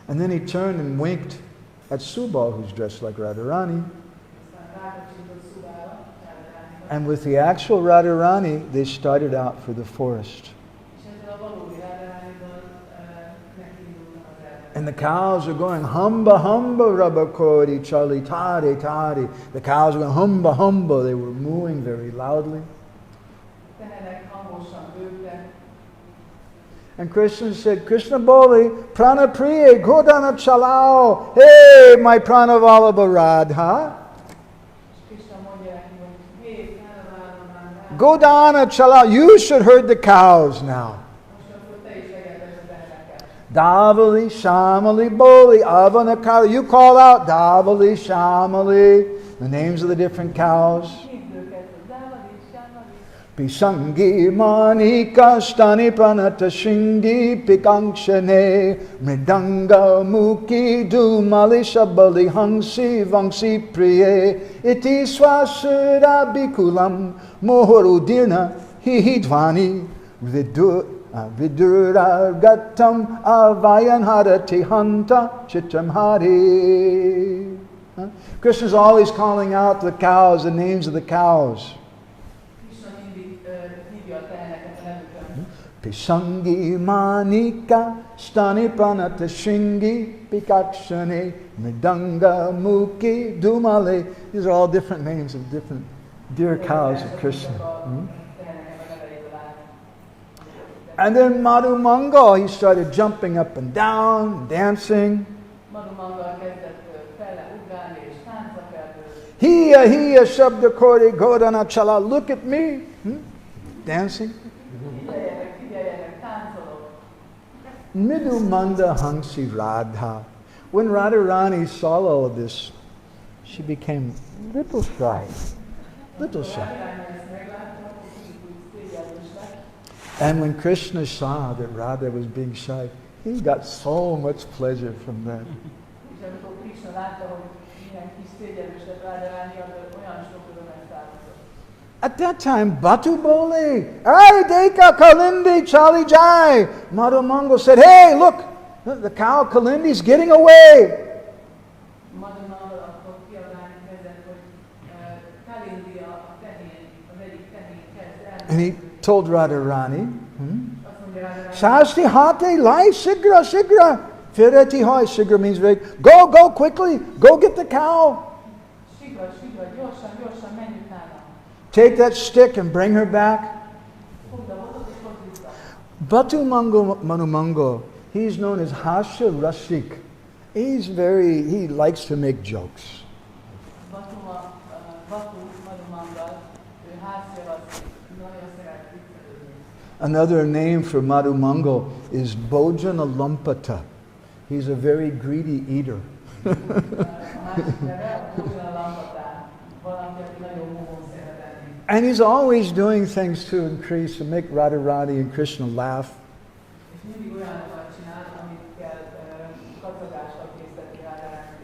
And then he turned and winked at Subal, who's dressed like Radharani. And with the actual Radharani, they started out for the forest. And the cows are going, humba, humba, rabakori, chali, tari, tari. The cows are going, humba, humba. They were mooing very loudly. And Krishna said, Krishna Boli, prana priye, godana chalao. Hey, my prana vallabha Radha. Godana chalao. You should herd the cows now. Davali, Shamali, Boli, Avanakara. You call out Davali, Shamali, the names of the different cows. Pisangi Manika Stani Pranata Shingi Pikangshane Mridanga Muki Dumali Shabali Hansi Vangsi Priye Iti Swasura Bikulam Mohorudirna Hihidvani Vidura Gatam Avayanharati Hanta Chitram Hari. Krishna's always calling out the cows, the names of the cows. Pisangi Manika Stani Pranata Shingi Pikakshane Mridanga Muki Dumale. These are all different names of different dear cows of Krishna. And then Madhumango, he started jumping up and down, dancing. Hiya, hiya, Shabda Kori, Godana Chala, look at me. Dancing. Midumanda Hangsi Radha. When Radharani saw all of this, she became a little shy. Little shy. And when Krishna saw that Radha was being shy, he got so much pleasure from that. At that time, Batu Boli, hey, Deka Kalindi, Chali Jai. Madhumango said, hey, look, the cow Kalindi's getting away. And he told Radharani, Shasti Hate Lai Sigra Sigra. Fireti Hoi Sigra means very, go quickly, go get the cow. Take that stick and bring her back. Batu Madhumango, he's known as Hasya Rasik. He likes to make jokes. Another name for Madhumango is Bojana Lampata. He's a very greedy eater. And he's always doing things to increase and make Radharani and Krishna laugh.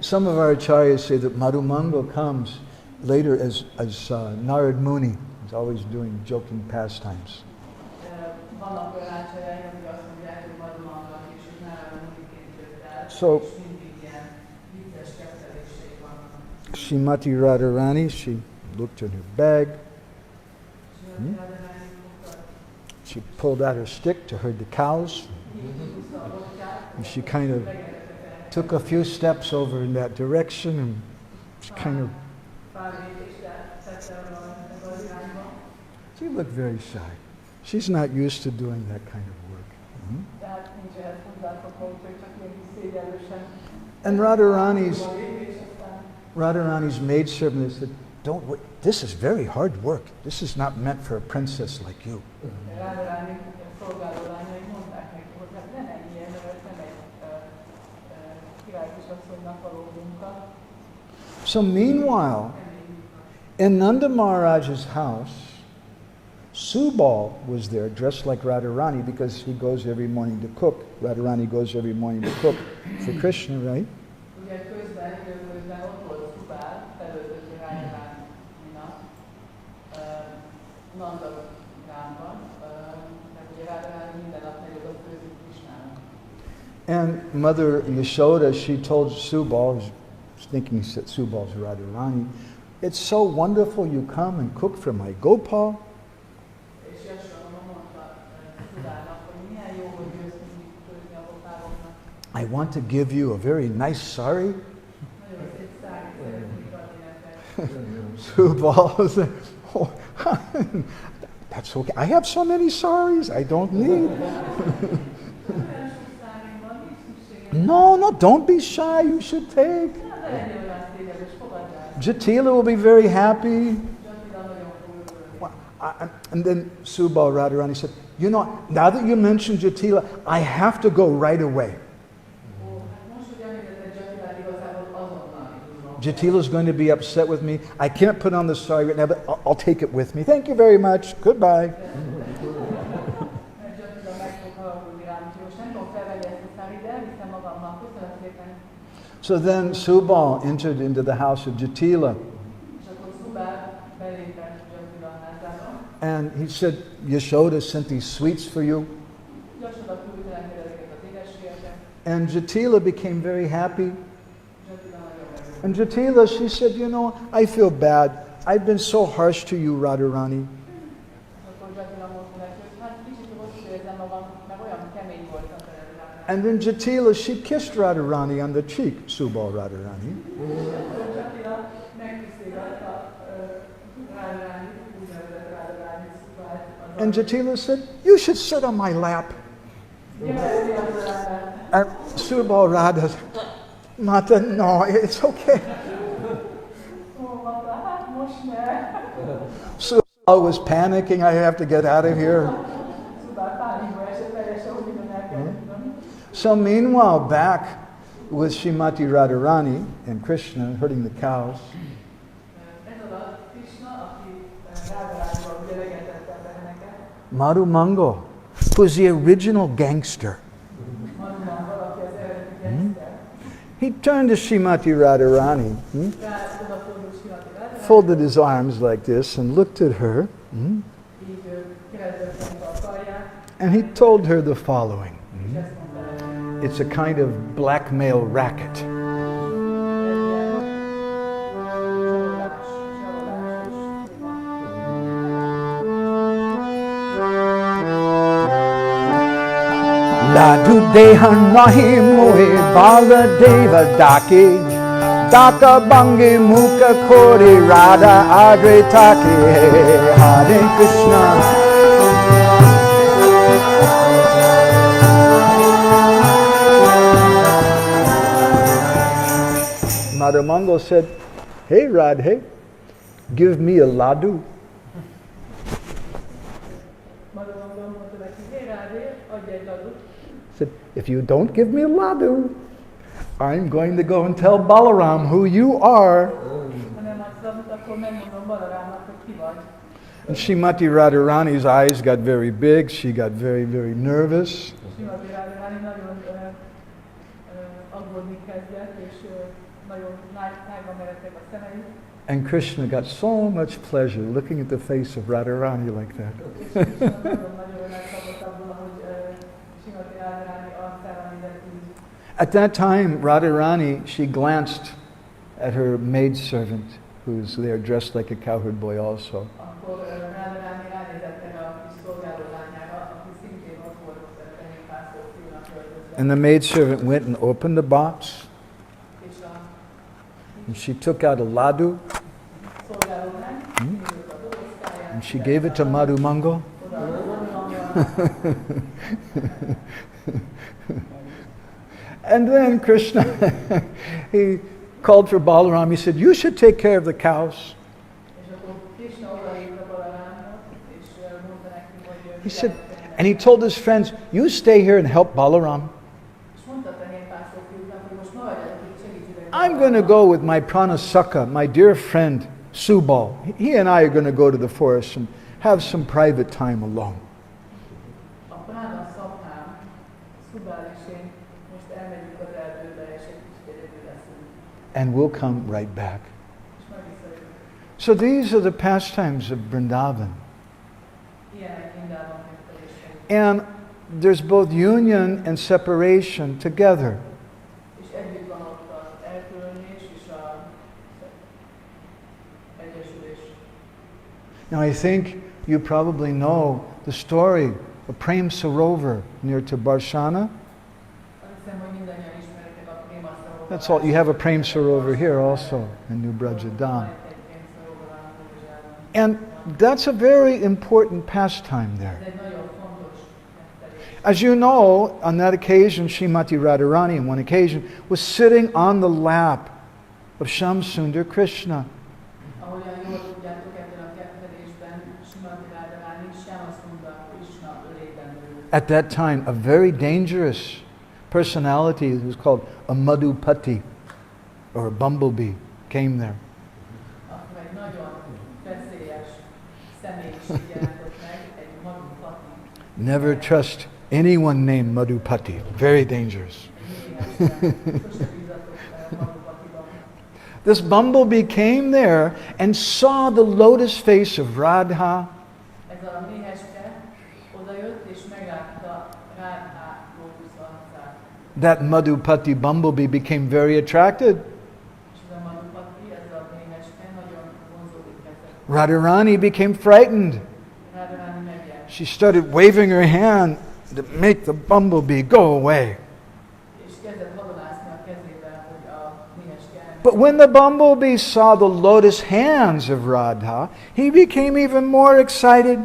Some of our acharyas say that Madhumangal comes later as Narad Muni. He's always doing joking pastimes. So, Srimati Radharani, she looked in her bag. She pulled out her stick to herd the cows. And she kind of took a few steps over in that direction and she kind of... She looked very shy. She's not used to doing that kind of work. And Radharani's maidservant said, "Don't worry. This is very hard work. This is not meant for a princess like you." So meanwhile, in Nanda Maharaj's house, Subal was there dressed like Radharani because he goes every morning to cook. Radharani goes every morning to cook for Krishna, right? And Mother Yashoda, she told Subal, I was thinking that Subal's Radharani, "It's so wonderful you come and cook for my Gopal." "I want to give you a very nice sari." Subal said, "Oh, that's okay. I have so many saris, I don't need." No, don't be shy. You should take. Jatila will be very happy. And then Subal Radharani said, "You know, now that you mentioned Jatila, I have to go right away. Jatila's going to be upset with me. I can't put on the sari right now, but I'll take it with me. Thank you very much. Goodbye." So then Subal entered into the house of Jatila. And he said, "Yashoda sent these sweets for you." And Jatila became very happy. And Jatila, she said, "You know, I feel bad. I've been so harsh to you, Radharani." And then Jatila, she kissed Radharani on the cheek, Subal Radharani. And Jatila said, "You should sit on my lap." And Subal Radha said, "Mata, no, it's okay." Subal was panicking, "I have to get out of here." So meanwhile, back with Srimati Radharani and Krishna herding the cows, Madhumangal, who's the original gangster, he turned to Srimati Radharani, folded his arms like this and looked at her, and he told her the following. It's a kind of blackmail racket. Ladu deha nahi mohe bala deva dake Daka bange mukha kori Radha agre take Hare Krishna. Madhumangal said, "Hey Radhe, give me a ladu." Said, "If you don't give me a ladu, I'm going to go and tell Balaram who you are." And Srimati Radharani's eyes got very big. She got very, very nervous. Srimati Radharani nagyon aggódni kezdett, és nagyon tájba meredtek a szemei. And Krishna got so much pleasure looking at the face of Radharani like that. At that time, Radharani, she glanced at her maidservant, who's there dressed like a cowherd boy also. And the maidservant went and opened the box. And she took out a ladu. And she gave it to Madhu Mangal. And then Krishna, he called for Balaram. He said, "You should take care of the cows." He said, and he told his friends, "You stay here and help Balaram. I'm going to go with my Pranasaka, my dear friend Subal. He and I are going to go to the forest and have some private time alone." And we'll come right back. So these are the pastimes of Vrindavan. And there's both union and separation together. Now I think you probably know the story of Prem Sarovar near to Barshana. That's all. You have a Prem Sarovar here also in New Brajadam. And that's a very important pastime there. As you know, on that occasion, Srimati Radharani, on one occasion, was sitting on the lap of Shamsundar Krishna. At that time, a very dangerous personality who was called a Madhupati, or a bumblebee, came there. Never trust anyone named Madhupati. Very dangerous. This bumblebee came there and saw the lotus face of Radha. That Madhupati bumblebee became very attracted. Radharani became frightened. She started waving her hand to make the bumblebee go away. But when the bumblebee saw the lotus hands of Radha, he became even more excited.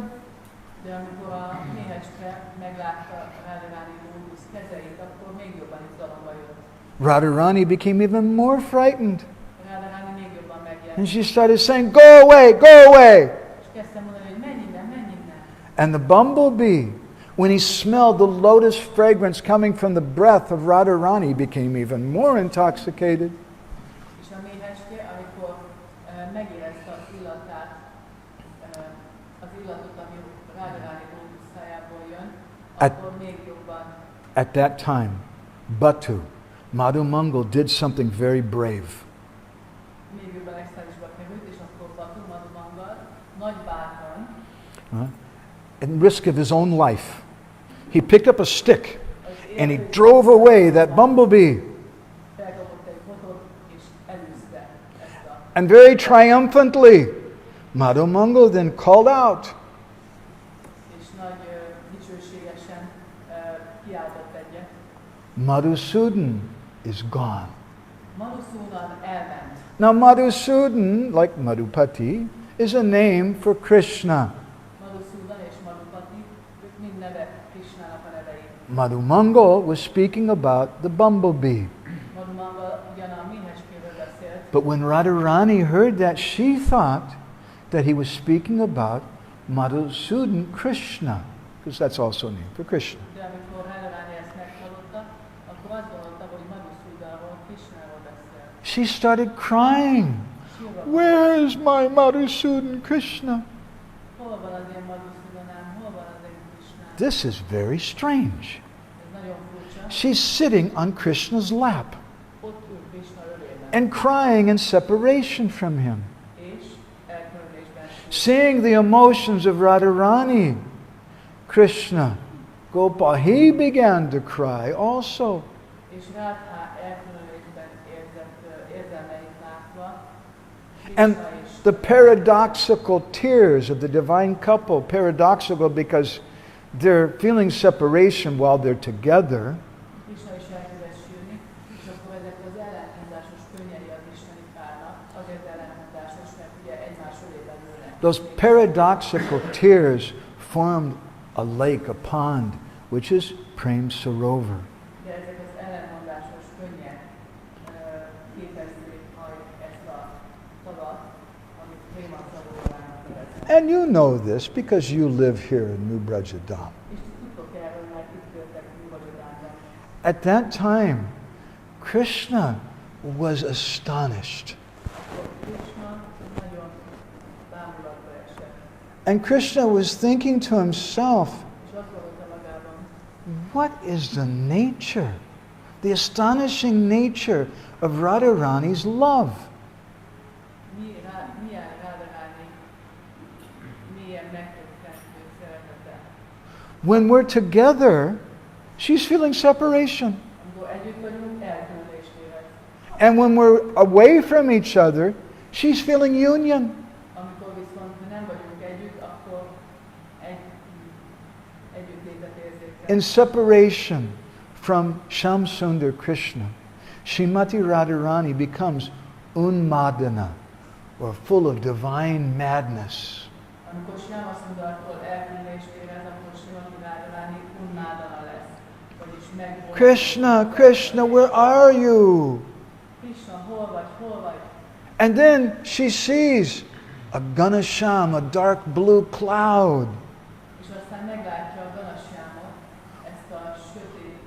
Radharani became even more frightened. And she started saying, "Go away, go away." And the bumblebee, when he smelled the lotus fragrance coming from the breath of Radharani, became even more intoxicated. At that time, Batu, Madhu Mangal, did something very brave. At risk of his own life, he picked up a stick and he drove away that bumblebee. And very triumphantly, Madhu Mangal then called out, "Madhusudan is gone." Now Madhusudan, like Madhupati, is a name for Krishna. Madhu Mangal was speaking about the bumblebee. But when Radharani heard that, she thought that he was speaking about Madhusudan Krishna, because that's also a name for Krishna. She started crying. "Where is my Madhusudan Krishna?" this is very strange. Ez nagyon furcsa. She's sitting on Krishna's lap Ott ül Krishna ölében, and crying in separation from him, és elkülönülésben sír. seeing the emotions of Radharani. Krishna, Gopal, he began to cry also. És Radha elkülönülésben érzett érzelmeit látva, And Krishna is the paradoxical tears of the divine couple, paradoxical because they're feeling separation while they're together, Krishna is elkezd sírni, és akkor ezek az ellentmondásos könnyei az isteni párnak, azért ellentmondásos, mert ugye egymás ölében ülnek. those paradoxical tears formed a lake, a pond, which is Prem Sarovar. De ezek az ellentmondásos könnyek képezzék majd ezt a tavat, amit Préma Szaróvának neveznek. And you know this because you live here in New Brajadam. És tudtok erről, mert itt éltek Nyugat-Iránban. At that time, Krishna was astonished. Akkor Krishna nagyon bámulatba esett. And Krishna was thinking to himself, És azt gondolta magában, what is the nature, the astonishing nature of Radharani's love? milyen Radharani milyen megköthető szeretete. When we're together, she's feeling separation. Amikor együtt vagyunk, elkülönést érez. And when we're away from each other, she's feeling union. Amikor viszont nem vagyunk együtt, akkor együttlétet érzékel. In separation from Shamsundar Krishna, Srimati Radharani becomes unmadana, or full of divine madness. Amikor Shyamasundartól elkülönést érez, akkor Srimati Radharani unmádana lesz. Vagyis megboldogul. Krishna, Krishna, where are you? Krishna, hol vagy, hol vagy? And then she sees a Ganasham, a dark blue cloud. És aztán meglátja a Ganashyamot, ezt a sötét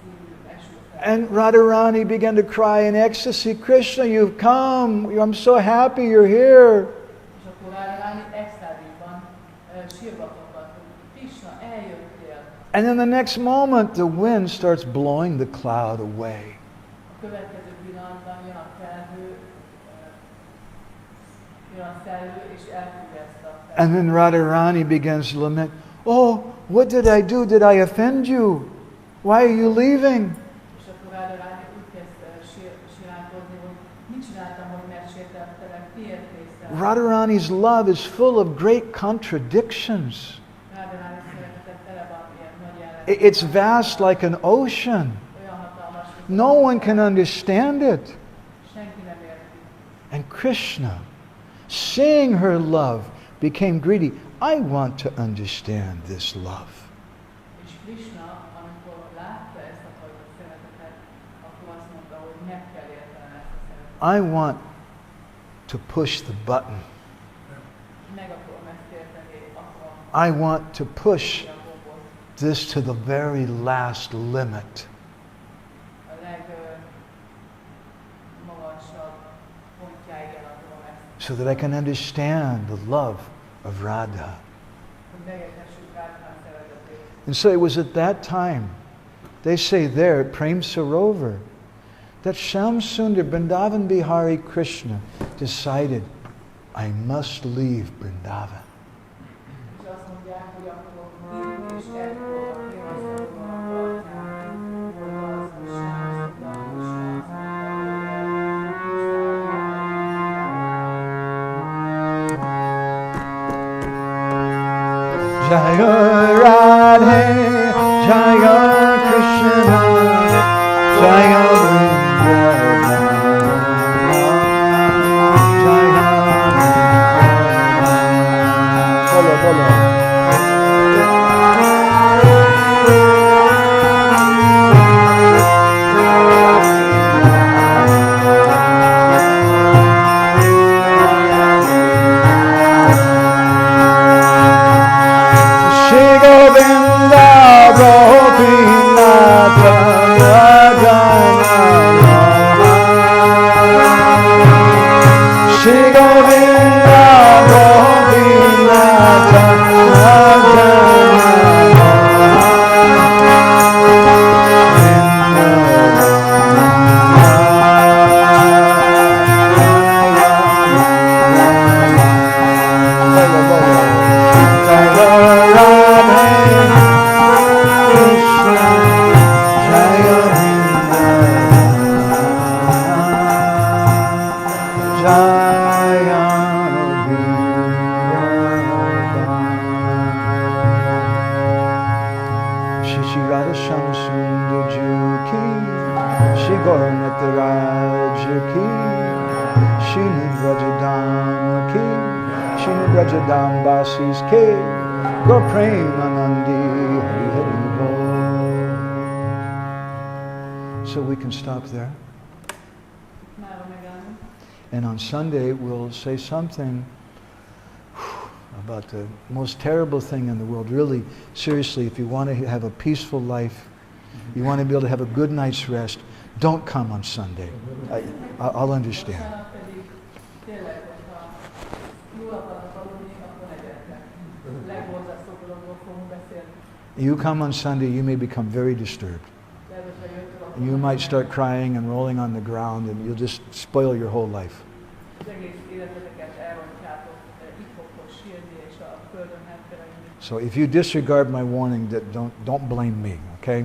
színű esőfelhőt. And Radharani began to cry in ecstasy, Krishna, you've come. I'm so happy you're here. És akkor Radharani extázisban sírva kapott, hogy Krishna, eljöttél. And then the next moment, the wind starts blowing the cloud away. A következő pillanatban jön a felhő, jön a szellő, és elfújja ezt a felhőt. And then Radharani begins to lament, oh, what did I do? Did I offend you? Why are you leaving? És akkor Radharani úgy kezd siránkozni, hogy mit csináltam, hogy megsértettelek, miért néztem? Radharani's love is full of great contradictions. Radharani szeretete tele van ilyen nagy ellen. It's vast like an ocean. Olyan hatalmas, hogy No one can understand it. senki nem érti. And Krishna, seeing her love, became greedy. I want to understand this love. És Krishna, amikor látta ezt a fajta szeretetet, akkor azt mondta, hogy meg kell értenem ezt a szeretetet. I want to push the button. Meg akarom ezt érteni, akarom I want to push a gombot. this to the very last limit. A legmagasabb pontjáig el akarom ezt, So that I can understand the love of Radha. hogy megértessük Radha szeretetét. And so it was at that time, they say there at Prem Sarovar, that Shamsundar Vrindavan Bihari Krishna decided, I must leave Vrindavan. És azt mondják, hogy akkor itt és ekkor a Prémasztarónak partján volt az, hogy Jaya Radhe, Jaya Krishna, Jaya Vrindavan, Jaya Vrindavan. Bolo, bolo. Shri Govinda Gopinath Radharani Radha Sham Sundar Ki, Shri Gauranath Raja Ki, Shri Vrajadam Ki, Shri Vrajadam Basis Ki, Gaur Premanandi Hari Hari Bol. So we can stop there. And on Sunday we'll say something about the most terrible thing in the world. Really, seriously, if you want to have a peaceful life, you want to be able to have a good night's rest, don't come on Sunday. I'll understand. You come on Sunday, you may become very disturbed. You might start crying and rolling on the ground, and you'll just spoil your whole life. So if you disregard my warning, that don't blame me, okay?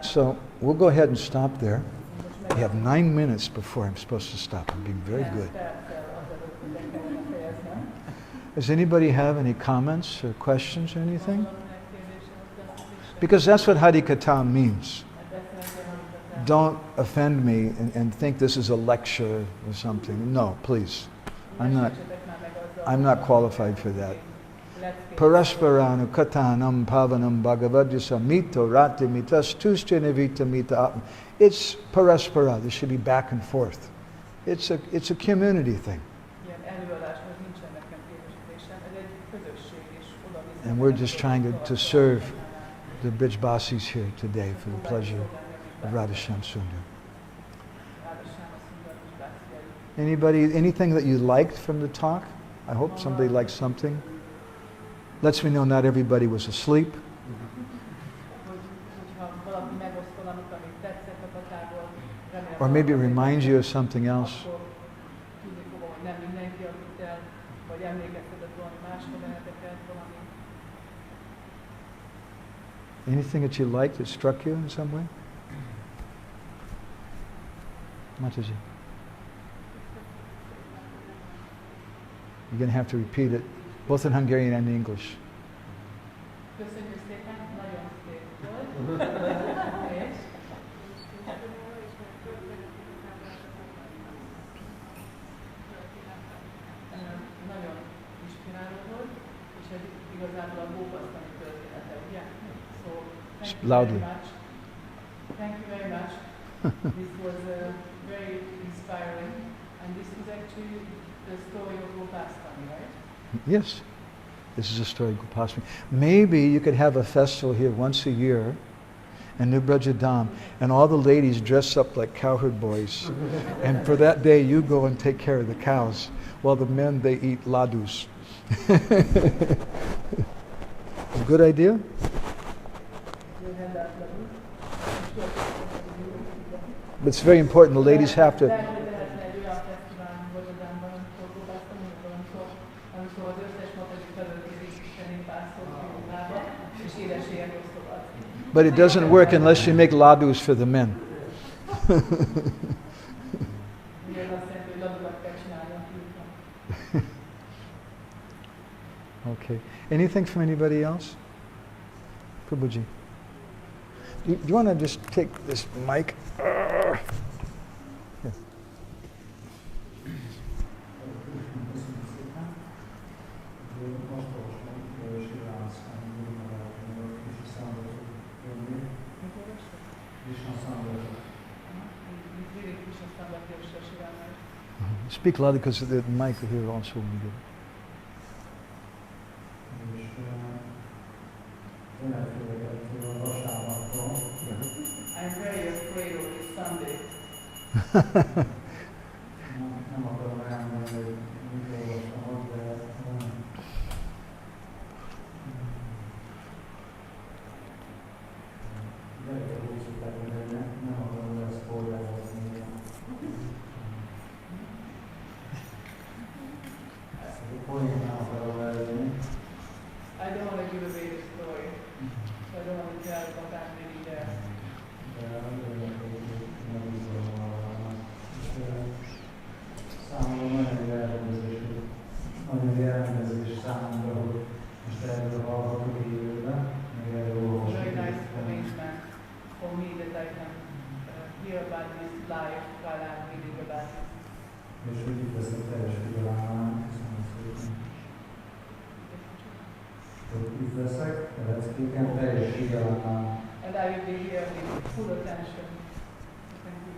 So we'll go ahead and stop there. We have 9 minutes before I'm supposed to stop. I'm being very good. Does anybody have any comments or questions or anything? Because that's what Harikatha means. Don't offend me and think this is a lecture or something. No, please. I'm not qualified for that. Parasparanu katanam pavanam bhagavadjasa mito rati mitas tustinavita mita. It's paraspara. There should be back and forth. It's a community thing. And we're just trying to serve the Brijbasis here today for the pleasure of Radha Shyam Sundar. Anybody, anything that you liked from the talk? I hope somebody liked something. Lets me know not everybody was asleep. Or maybe it reminds you of something else. Anything that you liked that struck you in some way? Mataji. You're going to have to repeat it, both in Hungarian and English. Loudly. Thank you very much. This was very inspiring, and this is actually the story of Pastime, right? Yes, this is a story of Pastime. Maybe you could have a festival here once a year in New Brajadam, and all the ladies dress up like Cowherd boys, and for that day you go and take care of the cows, while the men, they eat ladus. A good idea? But it's very important, the ladies have to... But it doesn't work unless you make ladus for the men. Okay. Anything from anybody else? Prabhuji. Do you want to just take this mic? Here. Speak louder because the mic here also will be good. I'm very afraid of this Sunday. I don't want to give away the story, so I don't want to tell what I'm really there. And I will be here with full attention. Thank you.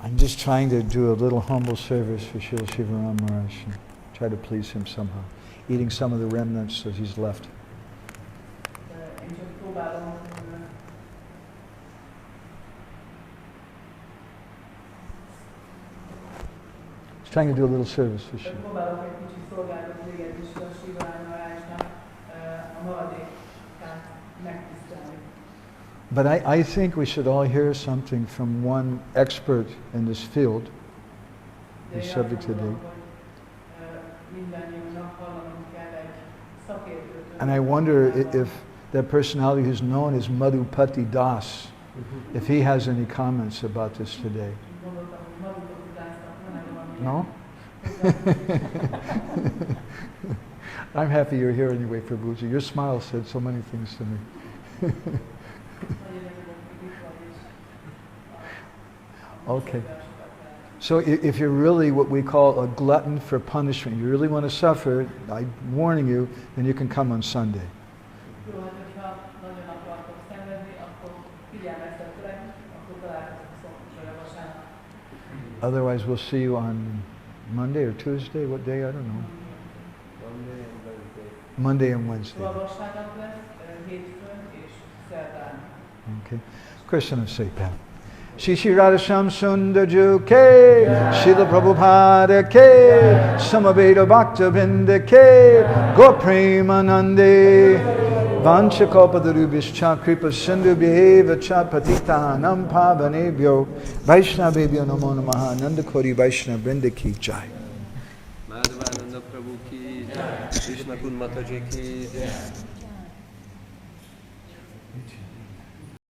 I'm just trying to do a little humble service for Srila Shivaram Maharaj and try to please him somehow. Eating some of the remnants that he's left. Én csak próbálom He's trying to do a little service for Shiva. próbálok egy kicsit szolgálatot végezni a Shivaram Maharajnak, a maradékát megtisztelni. But I think we should all hear something from one expert in this field, the subject today. And I wonder if that personality who's known as Madhupati Das, if he has any comments about this today. No? I'm happy you're here anyway, Prabhuji. Your smile said so many things to me. Okay. So if you're really what we call a glutton for punishment, you really want to suffer, I'm warning you, then you can come on Sunday. Otherwise we'll see you on Monday or Tuesday, what day, I don't know. Monday and Wednesday. Okay. Krishna Sepa. Shri Shri Radha Shyam Sundar Ju Ke, Srila Prabhupada Ke, Samaveda Bhakta Vrinda Ke, Gaur Premanande, Vancha Kalpatarubhishcha Kripa Sindhu Bheva Cha Patitanam Pavanebhyo, Vaishnavebhyo Namo Namaha, Nanda Kori Vaishnava Vrinda Ki Jai. Madhavananda Prabhu Ki Jai, Krishna Kun Mataji Ki Jai.